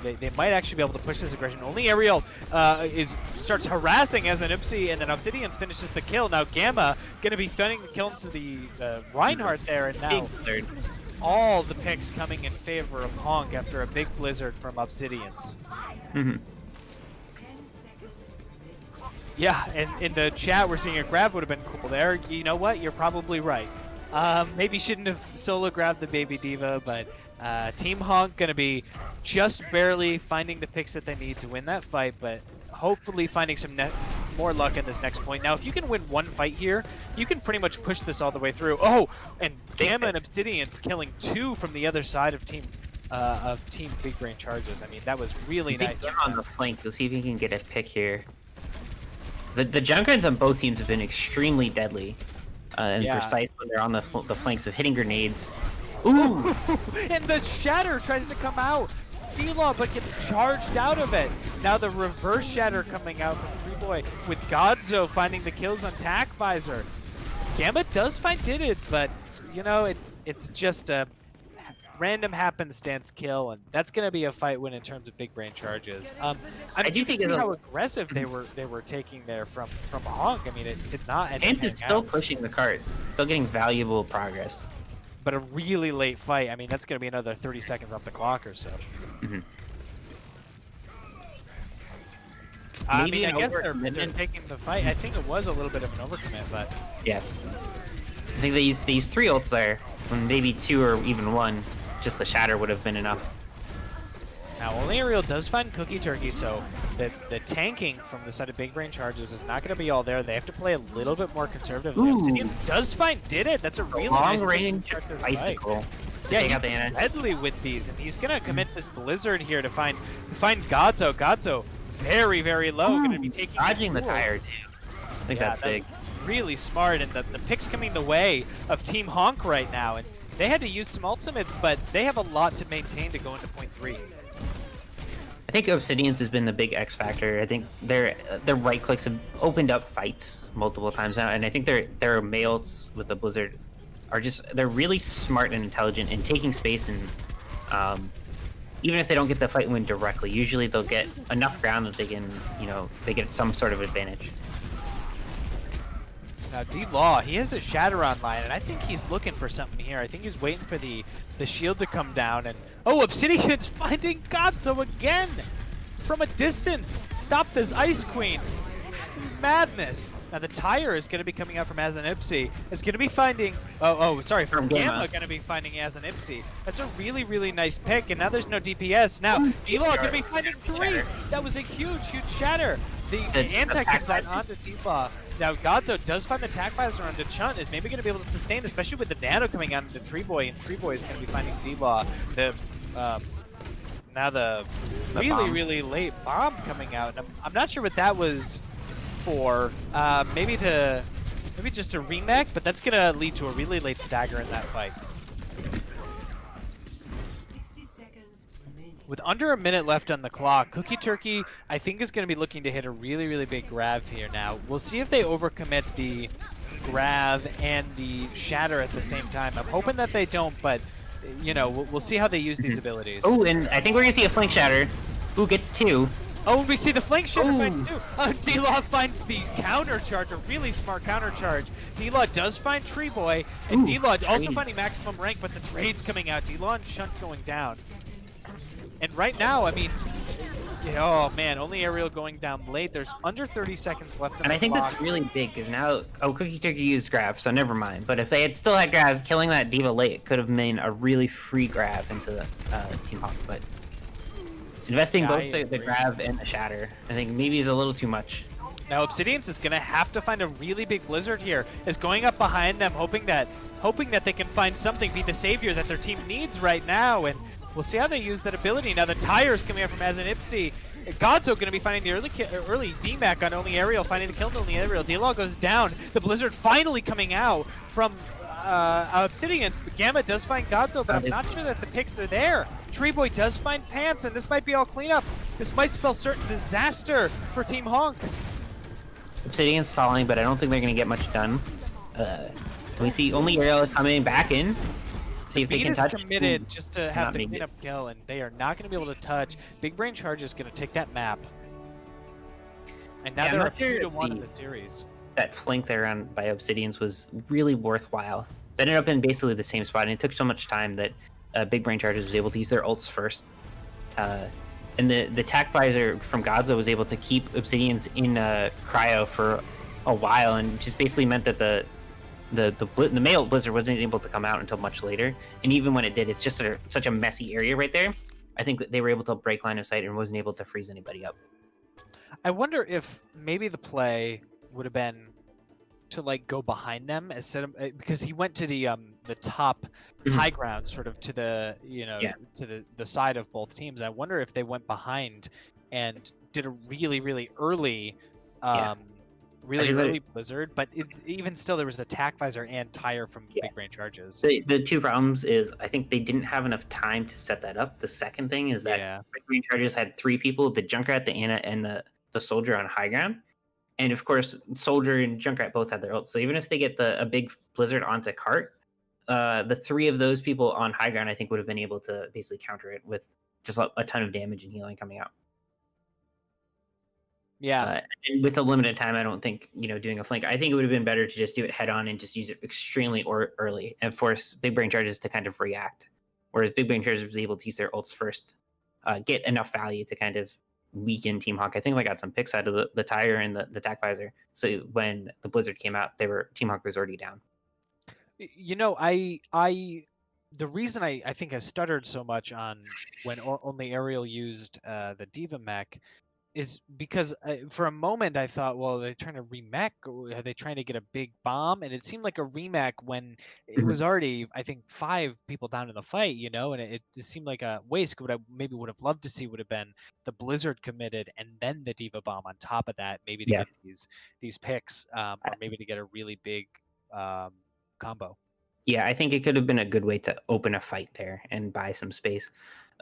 they might actually be able to push this aggression. Only Ariel starts harassing as an Ipsy, and then Obsidians finishes the kill. Now Gamma gonna be throwing the kill into the Reinhardt there, and now all the picks coming in favor of Honk after a big blizzard from Obsidians. Yeah, and in the chat we're seeing a grab would have been cool there. You know what? You're probably right. Maybe shouldn't have solo grabbed the Baby Diva, but Team Honk gonna be just barely finding the picks that they need to win that fight, but hopefully finding some more luck in this next point. Now, if you can win one fight here, you can pretty much push this all the way through. Oh, and Gamma and Obsidians killing 2 from the other side of Team Big Brain Charges. I mean, that was really nice. Gamma on the flank. You'll see if you can get a pick here. The Junkrats on both teams have been extremely deadly and precise when they're on the flanks of hitting grenades. Ooh! And the shatter tries to come out. D-Law, but gets charged out of it. Now the reverse shatter coming out from Tree Boy with Godso finding the kills on Tac Visor. Gamma does find Didid, but it's just a random happenstance kill, and that's going to be a fight win in terms of Big Brain Charges. I do think how aggressive they were taking there from Honk. I mean, it did not end. Pants is still pushing the carts, still getting valuable progress. But a really late fight. I mean, that's going to be another 30 seconds off the clock or so. I mean, I guess they're taking the fight. I think it was a little bit of an overcommit, but yeah. I think they used 3 ults there, when maybe 2 or even 1. Just the shatter would have been enough. Now, only Ariel does find Cookie Turkey, so the tanking from the side of Big Brain Charges is not going to be all there. They have to play a little bit more conservatively. Obsidian does find Didid. That's a really long range icicle. Yeah, he's deadly with these, and he's going to commit this blizzard here to find Godso. Godso, very, very low. Going to be taking dodging the tire too. I think that's big. Really smart, and the pick's coming the way of Team Honk right now, and they had to use some ultimates, but they have a lot to maintain to go into point 3. I think Obsidians has been the big X factor. I think their right clicks have opened up fights multiple times now, and I think their mails with the Blizzard are they're really smart and intelligent in taking space, and even if they don't get the fight win directly, usually they'll get enough ground that they can, they get some sort of advantage. Now D-Law, he has a shatter online, and I think he's looking for something here. I think he's waiting for the shield to come down, and Oh, Obsidian's finding Gonzo again from a distance. Stop this Ice Queen. Madness. Now the tire is going to be coming out from Azanipsi. It's going to be finding, sorry, from Gamma going to be finding Azanipsi. That's a really, really nice pick, and now there's no DPS. Now, D-Law going to be finding 3. That was a huge, huge shatter. The anti comes out onto D-Law. Now, Godzo does find the attack visor onto Chun, is maybe going to be able to sustain, especially with the Nano coming out into Tree Boy, and Tree Boy is going to be finding D-Law. Now the really, bomb. really late bomb coming out. I'm not sure what that was for. Maybe just a remake, but that's going to lead to a really late stagger in that fight. With under a minute left on the clock, Cookie Turkey, I think, is going to be looking to hit a really, really big grab here now. We'll see if they overcommit the grab and the shatter at the same time. I'm hoping that they don't, but, you know, we'll see how they use these abilities. Oh, and I think we're going to see a flank shatter. Who gets 2? Oh, we see the flank shatter find too. D-Law finds the counter charge, a really smart counter charge. D-Law does find Tree Boy, and D-Law also finding maximum rank, but the trade's coming out. D-Law and Shunt going down. And right now, I mean, oh man, only Aerial going down late. There's under 30 seconds left on the clock. And I think that's really big, because now, Cookie Turkey used grab, so never mind. But if they had still had grab, killing that D.Va late could have made a really free grab into the Team HONK. But investing both the grab and the shatter, I think maybe is a little too much. Now Obsidians is going to have to find a really big blizzard here. Is going up behind them, hoping that they can find something, be the savior that their team needs right now. And we'll see how they use that ability. Now the tire's coming out from Azanipsi. Godzo going to be finding the early DMAC on only Aerial, finding the kill on only Aerial. D-Law goes down. The blizzard finally coming out from Obsidians. But Gamma does find Godzo, but I'm not sure that the picks are there. Tree Boy does find Pants, and this might be all cleanup. This might spell certain disaster for Team HONK. Obsidian's stalling, but I don't think they're going to get much done. We see only Aerial coming back in. See if they can touch. Committed just to have the cleanup kill, and they are not going to be able to touch. Big Brain Charge is going to take that map. And now they're up 2-1 in the series. That flank there by Obsidians was really worthwhile. They ended up in basically the same spot, and it took so much time that Big Brain Charges was able to use their ults first. And the attack visor from Godzo was able to keep Obsidians in cryo for a while, and just basically meant that the male blizzard wasn't able to come out until much later. And even when it did, it's just such a messy area right there. I think that they were able to break line of sight and wasn't able to freeze anybody up. I wonder if maybe the play would have been to like go behind them instead of, because he went to the top high ground, sort of to the to the side of both teams. I wonder if they went behind and did a really early early blizzard, but even still there was the attack visor and tire from Big Brain Charges. The two problems is I think they didn't have enough time to set that up. The second thing is that Big Brain Charges had 3 people: the Junkrat, the Ana, and the Soldier on high ground. And of course, Soldier and Junkrat both had their ults. So even if they get a big blizzard onto cart, the 3 of those people on high ground, I think, would have been able to basically counter it with just a ton of damage and healing coming out. Yeah. And with a limited time, I don't think, doing a flank. I think it would have been better to just do it head on and just use it extremely early and force Big Brain Charges to kind of react. Whereas Big Brain Charges was able to use their ults first, get enough value to kind of weaken Team HONK. I think they got some picks out of the tire and the attack visor. So when the blizzard came out, Team HONK was already down. The reason I think I stuttered so much on when only Aerial used the D.Va mech is because for a moment I thought, well, they're trying to remech, or are they trying to get a big bomb? And it seemed like a remech when it was already, I think, 5 people down in the fight, and it just seemed like a waste. What I maybe would have loved to see would have been the blizzard committed and then the D.Va bomb on top of that, maybe to get these picks, or maybe to get a really big combo. Yeah, I think it could have been a good way to open a fight there and buy some space,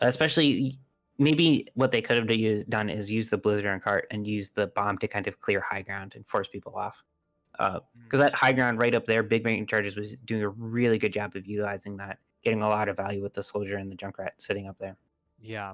especially. Maybe what they could have done is use the blizzard on cart and use the bomb to kind of clear high ground and force people off. Because that high ground right up there, Big Brain Charges was doing a really good job of utilizing that, getting a lot of value with the Soldier and the Junkrat sitting up there. Yeah.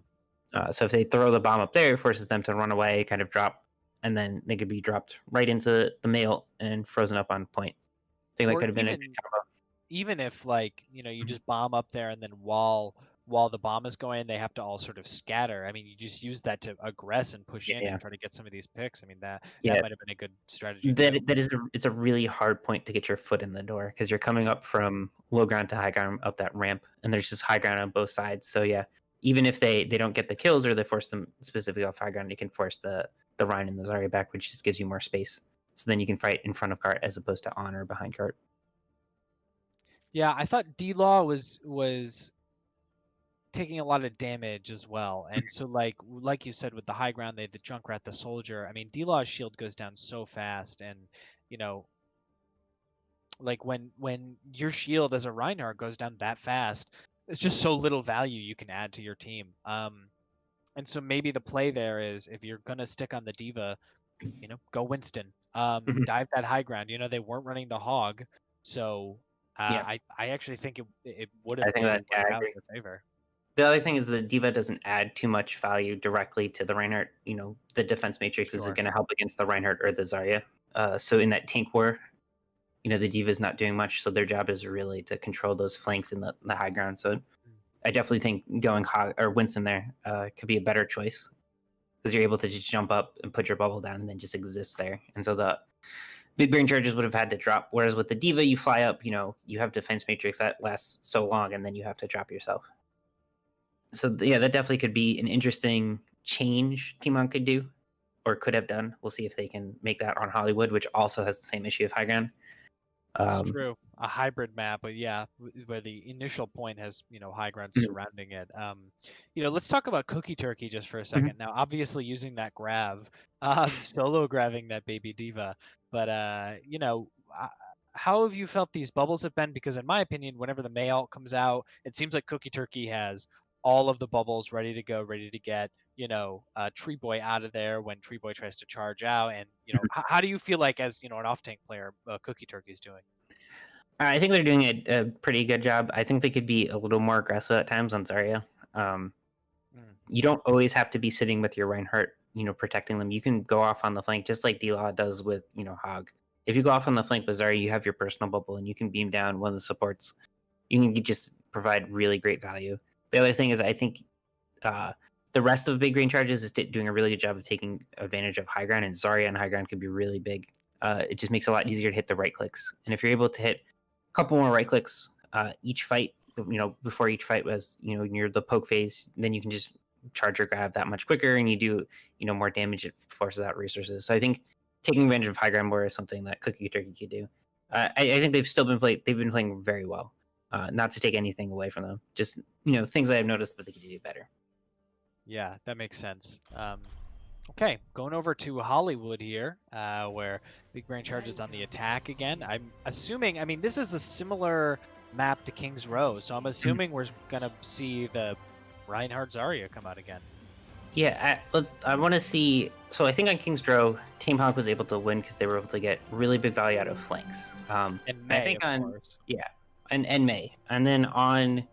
So if they throw the bomb up there, it forces them to run away, kind of drop, and then they could be dropped right into the male and frozen up on point. I think that could have been a good combo. Even if, you just bomb up there and then wall while the bomb is going, they have to all sort of scatter. I mean, you just use that to aggress and push in Yeah. and try to get some of these picks. I mean, that Yeah. might have been a good strategy too. It's a really hard point to get your foot in the door because you're coming up from low ground to high ground up that ramp, and there's just high ground on both sides. So yeah, even if they don't get the kills or they force them specifically off high ground, you can force the Rhine and the Zarya back, which just gives you more space. So then you can fight in front of cart as opposed to on or behind cart. Yeah, I thought D-Law was taking a lot of damage as well. And so like you said with the high ground, they had the Junkrat, the soldier. I mean, D-Law's shield goes down so fast, and you know, like when your shield as a Reinhardt goes down that fast, it's just so little value you can add to your team. And so maybe the play there is if you're gonna stick on the diva, you know, go Winston. Dive that high ground. You know, they weren't running the hog, so Yeah. I actually think it would I have think maybe that- yeah, worked I out in agree. their favor. The other thing is the diva doesn't add too much value directly to the Reinhardt. You know, the defense matrix is Sure. going to help against the Reinhardt or the Zarya. So in that tank war, you know, the diva is not doing much. So their job is really to control those flanks in the high ground. So I definitely think going Hog or Winston there could be a better choice because you're able to just jump up and put your bubble down and then just exist there. And so the big brain charges would have had to drop. Whereas with the diva, you fly up. You know, you have defense matrix that lasts so long, and then you have to drop yourself. So yeah, that definitely could be an interesting change Team HONK could do or could have done. We'll see if they can make that on Hollywood, which also has the same issue of high ground. It's true. A hybrid map, but yeah, where the initial point has, you know, high ground surrounding it. You know, let's talk about Cookie Turkey just for a second. Now, obviously using that grav, solo grabbing that baby diva, but you know, how have you felt these bubbles have been? Because in my opinion, whenever the May ult comes out, it seems like Cookie Turkey has all of the bubbles ready to go, ready to get, you know, Tree Boy out of there when Tree Boy tries to charge out. And, you know, how do you feel like as, you know, an off-tank player, Cookie Turkey's doing? I think they're doing a pretty good job. I think they could be a little more aggressive at times on Zarya. You don't always have to be sitting with your Reinhardt, you know, protecting them. You can go off on the flank just like D-Law does with, you know, Hog. If you go off on the flank with Zarya, you have your personal bubble and you can beam down one of the supports. You can just provide really great value. The other thing is I think the rest of Big Brain Charges is doing a really good job of taking advantage of high ground, and Zarya on high ground could be really big. It just makes it a lot easier to hit the right clicks. And if you're able to hit a couple more right clicks each fight, you know, before each fight was, you know, near the poke phase, then you can just charge or grab that much quicker and you do, you know, more damage. It forces out resources. So I think taking advantage of high ground more is something that Cookie Turkey could do. I think they've been playing very well. Not to take anything away from them, just, you know, things that I've noticed that they could do better. Yeah, that makes sense. Okay, going over to Hollywood here, where Big Brain Charges on the attack again. I'm assuming, I mean, this is a similar map to King's Row, so I'm assuming we're gonna see the Reinhardt Zarya come out again. Yeah, I want to see. So I think on King's Row, Team HONK was able to win because they were able to get really big value out of flanks. And May, I think of on course. yeah, and May, and then on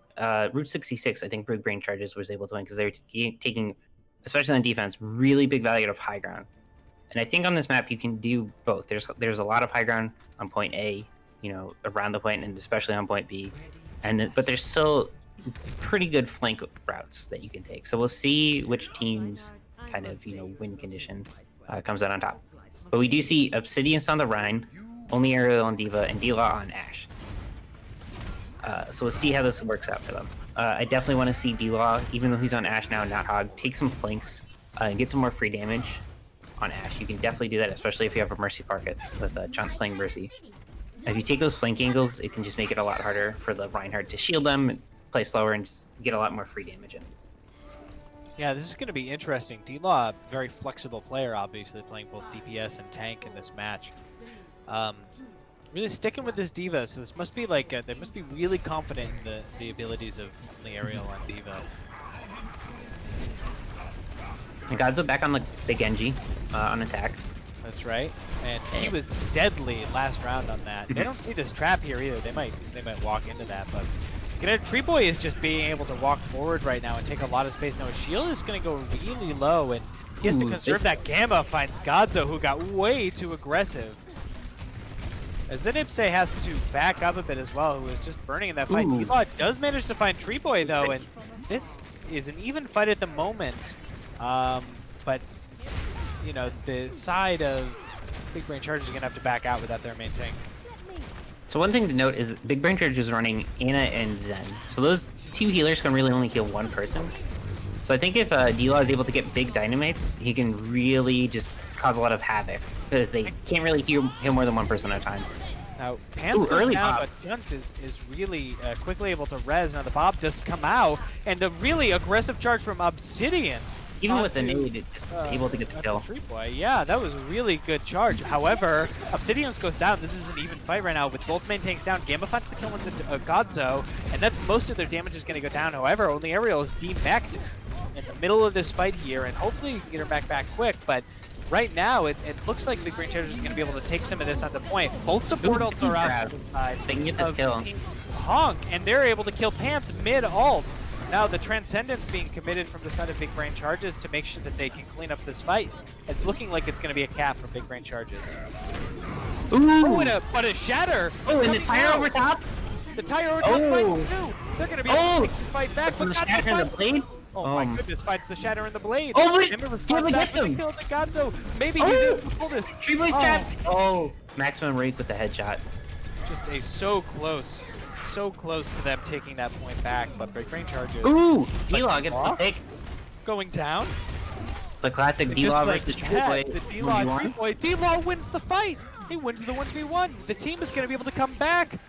Route 66, I think Big Brain Charges was able to win because they were taking, especially on defense, really big value out of high ground. And I think on this map you can do both. There's a lot of high ground on point A, you know, around the point, and especially on point B, but there's still pretty good flank routes that you can take. So we'll see which teams kind of, you know, win condition comes out on top. But we do see Obsidian's on the Rhine, only Ariel on Diva, and D-Law on Ashe. So we'll see how this works out for them. I definitely want to see D-Law, even though he's on Ashe now, not Hog, take some flanks and get some more free damage on Ashe. You can definitely do that, especially if you have a Mercy Pocket with Chunk playing Mercy. If you take those flank angles, it can just make it a lot harder for the Reinhardt to shield them, play slower, and just get a lot more free damage in. Yeah, this is going to be interesting. D-Law, very flexible player, obviously, playing both DPS and tank in this match. Really sticking with this Diva, so this must be like, they must be really confident in the abilities of the Ariel on Diva. And Godzo back on the Genji on attack. That's right. And he was deadly last round on that. They don't see this trap here either. They might walk into that, but Tree Boy is just being able to walk forward right now and take a lot of space. Now his shield is going to go really low, and he has to conserve that Gamma. Finds Godzo, who got way too aggressive. Zenipse has to back up a bit as well, who is just burning in that fight. Ooh. D-Law does manage to find Tree Boy though, and this is an even fight at the moment. But you know, the side of Big Brain Chargers are gonna have to back out without their main tank. So one thing to note is Big Brain Charge is running Ana and Zen. So those two healers can really only heal one person. So I think if D-Law is able to get big dynamites, he can really just cause a lot of havoc because they can't really heal more than one person at a time. Now, Pants goes early down, Bob. but Junt is really quickly able to res. Now the Bob does come out, and a really aggressive charge from Obsidians. Even with the nade, it's just able to get the kill. Tree Boy. Yeah, that was a really good charge. However, Obsidians goes down. This is an even fight right now with both main tanks down. Gamma finds the kill into Godzo, and that's most of their damage is going to go down. However, only Ariel is demeched in the middle of this fight here, and hopefully you can get her back quick, but right now it looks like Big Brain Chargers is going to be able to take some of this on the point. Both support ults are out inside. They can get this kill. Team HONK, and they're able to kill Pants mid-ult. Now the Transcendence being committed from the side of Big Brain Charges to make sure that they can clean up this fight. It's looking like it's going to be a cap for Big Brain Charges. Ooh! Oh, but a shatter! Oh, and the tire over top? The tire over top fights too! They're going to be able to take this fight back, From but the shatter in the blade? Oh my goodness, finds the shatter in the blade. Oh, wait! Gamma gets him! Killed the Godzo. Maybe he's able to pull this. Tree Boy's trapped! Oh, maximum rake with the headshot. Just so close to them taking that point back, but Big Brain Charges. Ooh! D-Law gets the pick. Going down. The classic Just D-Law like versus Tree that, Boy. the D-Law Tree Boy. D-Law wins the fight. He wins the 1v1. The team is going to be able to come back.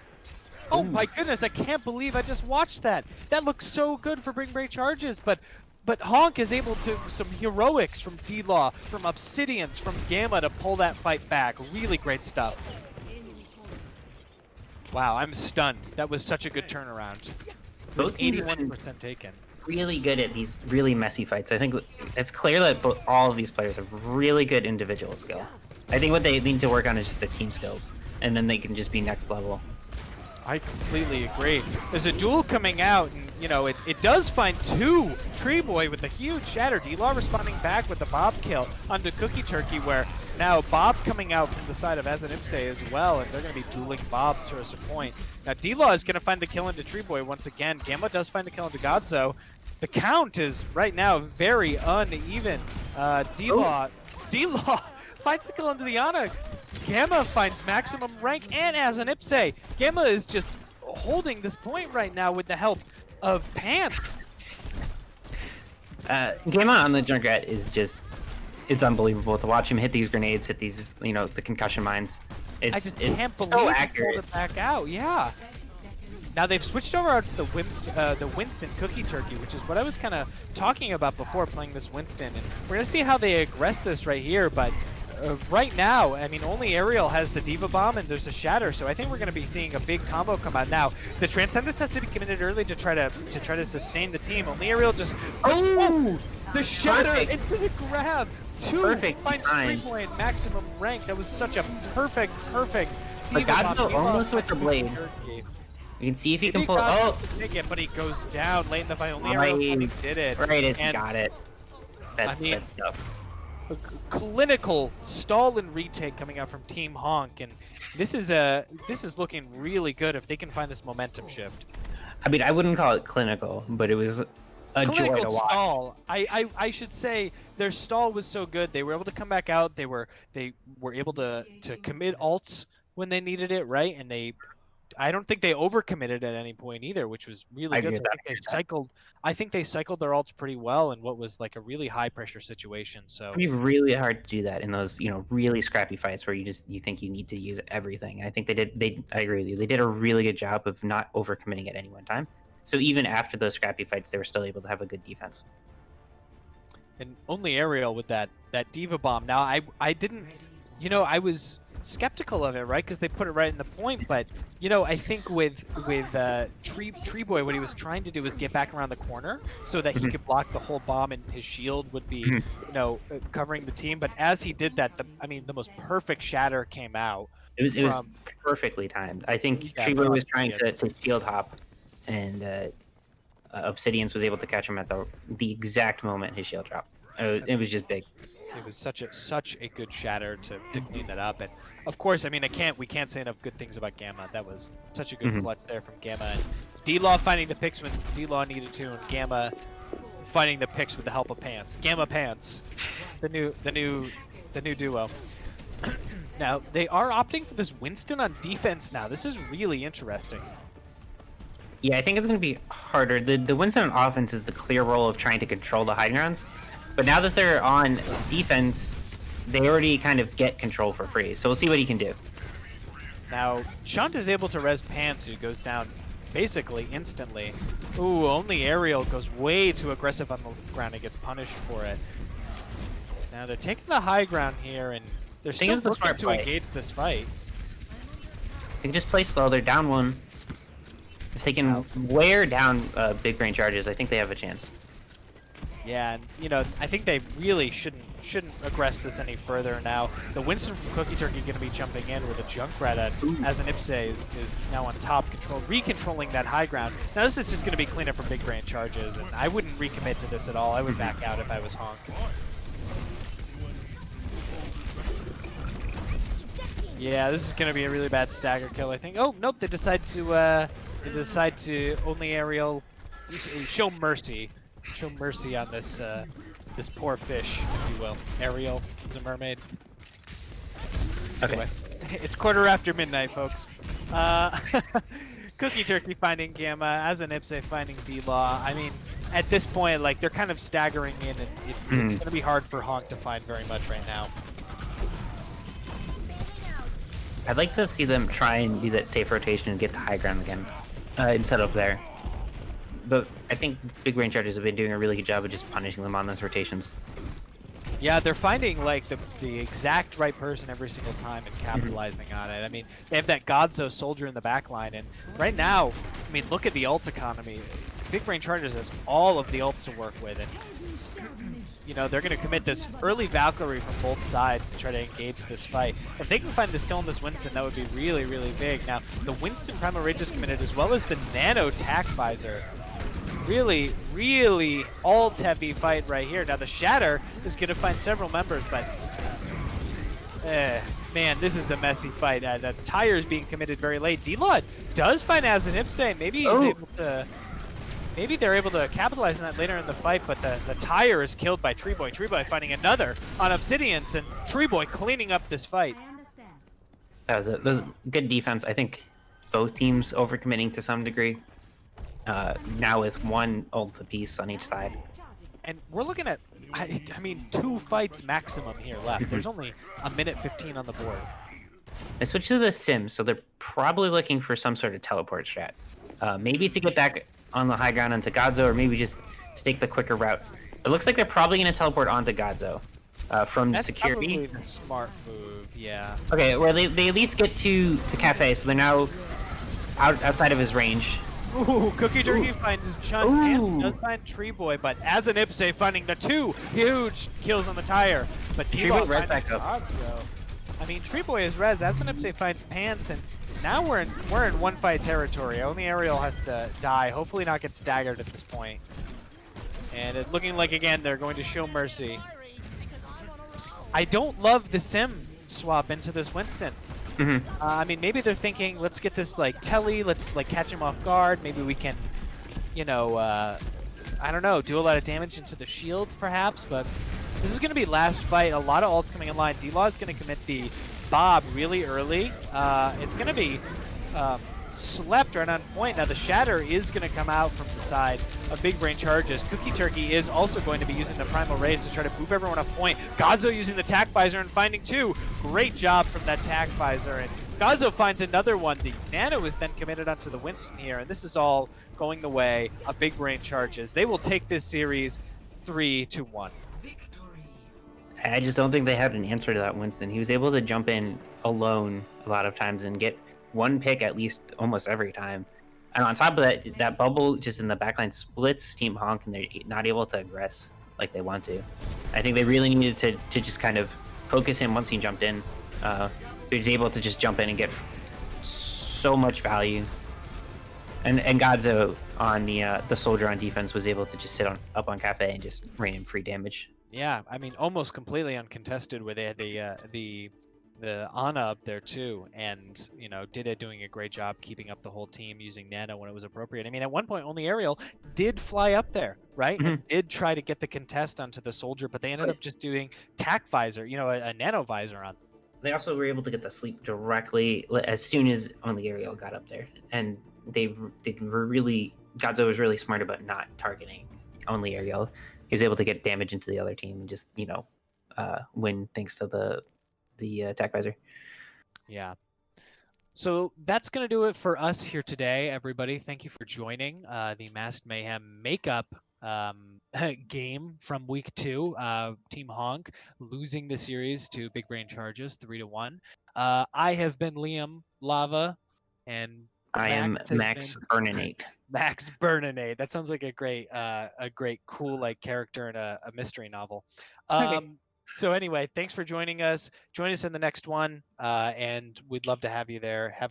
Oh my goodness, I can't believe I just watched that. That looks so good for Big Brain Charges, but HONK is able to, some heroics from D-Law, from Obsidians, from Gamma to pull that fight back. Really great stuff. Wow, I'm stunned. That was such a good turnaround. Both teams have 81% taken. really good at these really messy fights. I think it's clear that all of these players have really good individual skill. I think what they need to work on is just their team skills, and then they can just be next level. I completely agree. There's a duel coming out, and you know it does find two Tree Boy with a huge shatter. D-Law responding back with the Bob kill onto Cookie Turkey, where now Bob coming out from the side of Zenipse as well, and they're going to be dueling Bobs for a point. Now D-Law is going to find the kill into Tree Boy once again. Gamma does find the kill into Godzo. The count is right now very uneven. D-Law finds the kill into the Ana. Gamma finds maximum rank and as an Ipse. Gamma is just holding this point right now with the help of Pants. Gamma on the Junkrat is just, it's unbelievable to watch him hit these grenades, hit these, you know, the concussion mines. I just can't believe so he accurate. pulled it back out. Yeah. Now they've switched over to the Winston Cookie Turkey, which is what I was kind of talking about before playing this Winston. And we're gonna see how they aggress this right here, but right now, I mean, only Ariel has the Diva Bomb and there's a Shatter, so I think we're going to be seeing a big combo come out. Now, the Transcendence has to be committed early to try to sustain the team. Only Ariel just... Oh! The Shatter into the grab! Perfect finds time. 3 point maximum rank. That was such a perfect But Diva Godzo Bomb. almost with the blade. You can see if he can pull it. Oh! Take it, but he goes down late in the fight. Only Right. Ariel did it. Right, And got it. That's, I mean, that's tough. a clinical stall and retake coming out from Team HONK, and this is looking really good if they can find this momentum shift. I mean, I wouldn't call it clinical, but it was a joy Clinical to watch. stall. I should say their stall was so good. They were able to come back out. They were able to commit ults when they needed it, right? And I don't think they overcommitted at any point either, which was really good. So I think they cycled their ults pretty well in what was like a really high pressure situation. So It'd be really hard to do that in those, you know, really scrappy fights where you think you need to use everything. And I think I agree with you. They did a really good job of not overcommitting at any one time. So even after those scrappy fights, they were still able to have a good defense. And only Ariel with that Diva Bomb. Now I didn't, you know, I was skeptical of it, right? Because they put it right in the point, but you know, I think with Tree Boy, what he was trying to do was get back around the corner so that he could block the whole bomb, and his shield would be, you know, covering the team. But as he did that, the most perfect shatter came out. It was perfectly timed. I think Tree Boy was trying to shield hop, and Obsidians was able to catch him at the exact moment his shield dropped. It was just big. It was such a good shatter to clean that up. And of course, I mean, we can't say enough good things about Gamma. That was such a good clutch there from Gamma. And D-Law finding the picks when D-Law needed to, and Gamma finding the picks with the help of Pants. Gamma Pants, the new duo. Now they are opting for this Winston on defense now. This is really interesting. Yeah, I think it's going to be harder. The Winston on offense is the clear role of trying to control the high grounds. But now that they're on defense, they already kind of get control for free. So we'll see what he can do. Now, Chunt is able to res Pants, who goes down basically instantly. Ooh, only Ariel goes way too aggressive on the ground and gets punished for it. Now they're taking the high ground here, and they're still looking to engage this fight. They can just play slow. They're down one. If they can wear down big brain charges, I think they have a chance. Yeah, and you know, I think they really shouldn't aggress this any further now. The Winston from Cookie Turkey going to be jumping in with a Junkrat as an Ipse is now on top, recontrolling that high ground. Now this is just going to be cleanup for big brain charges, and I wouldn't recommit to this at all. I would back out if I was Honk. Yeah, this is going to be a really bad stagger kill, I think. Oh, nope, they decide to only Ariel show mercy. Show mercy on this this poor fish, if you will. Ariel is a mermaid. Okay. Anyway, it's midnight, folks. Cookie Turkey finding Gamma, as an Ipse finding D-Law. I mean, at this point, like, they're kind of staggering in, and it's going to be hard for Honk to find very much right now. I'd like to see them try and do that safe rotation and get the high ground again, instead of there. But I think big brain charges have been doing a really good job of just punishing them on those rotations. Yeah, they're finding like the exact right person every single time and capitalizing on it. I mean, they have that Godzo soldier in the back line, and right now, I mean, look at the ult economy. Big Brain Chargers has all of the ults to work with, and you know, they're going to commit this early Valkyrie from both sides to try to engage this fight. If they can find this kill on this Winston, that would be really, really big. Now, the Winston Primal Rage is committed, as well as the Nano Tac Visor. Really, really ult-heavy fight right here. Now, the Shatter is going to find several members, but man, this is a messy fight. The Tire is being committed very late. D-Law does find as an Ipse. Maybe he's able to... Maybe they're able to capitalize on that later in the fight, but the Tire is killed by Treeboy. Treeboy finding another on Obsidians, and Treeboy cleaning up this fight. That was a good defense. I think both teams overcommitting to some degree. Now with one ult apiece on each side. And we're looking at, I mean, 2 fights maximum here left. There's only a minute 15 on the board. They switched to the Sim, so they're probably looking for some sort of teleport strat. Maybe to get back on the high ground onto Godzo, or maybe just to take the quicker route. It looks like they're probably going to teleport onto Godzo from security. That's probably a smart move, yeah. Okay, well, they at least get to the cafe, so they're now outside of his range. Ooh, Cookie Turkey finds his Chun. Pants does find Treeboy, but as an Ipse finding the 2 huge kills on the Tire. But Treeboy res back up. Godzo. I mean, Treeboy is res. As an Ipse finds Pants, and now we're in one fight territory. Only Ariel has to die. Hopefully not get staggered at this point. And it's looking like, again, they're going to show mercy. I don't love the Sim swap into this Winston. I mean, maybe they're thinking, let's get this, like, Telly, let's, like, catch him off guard. Maybe we can, you know, I don't know, do a lot of damage into the shields, perhaps. But this is going to be last fight. A lot of ults coming in line. D-Law is going to commit the Bob really early. It's going to be slept right on point. Now, the Shatter is going to come out from the side of Big Brain Charges. Cookie Turkey is also going to be using the Primal Rage to try to boop everyone off point. Godzo using the Tac Visor and finding 2. Great job from that Tac Visor. And Godzo finds another one. The Nano is then committed onto the Winston here. And this is all going the way of Big Brain Charges. They will take this series 3-1. I just don't think they had an answer to that Winston. He was able to jump in alone a lot of times and get one pick at least almost every time. And on top of that, that bubble just in the backline splits Team Honk, and they're not able to aggress like they want to. I think they really needed to just kind of focus him once he jumped in. He was able to just jump in and get so much value. And Godzo on the soldier on defense was able to just sit up on Cafe and just rain in free damage. Yeah, I mean, almost completely uncontested with it. The Ana up there too, and you know, Dida doing a great job keeping up the whole team using Nano when it was appropriate. I mean, at one point, only Ariel did fly up there, right, and did try to get the contest onto the soldier, but they ended up just doing tac visor, you know, a nano visor on. They also were able to get the sleep directly as soon as only Ariel got up there, and they were really Godzo was really smart about not targeting only Ariel. He was able to get damage into the other team and just win thanks to the attack visor. Yeah. So that's going to do it for us here today, everybody. Thank you for joining the Masked Mayhem makeup game from week 2. Team Honk losing the series to Big Brain Charges 3-1. I have been Liam Lava, and I am Max Burninate. Max Burninate. That sounds like a great cool like character in a mystery novel. Okay. So anyway, thanks for joining us. Join us in the next one, and we'd love to have you there. Have a good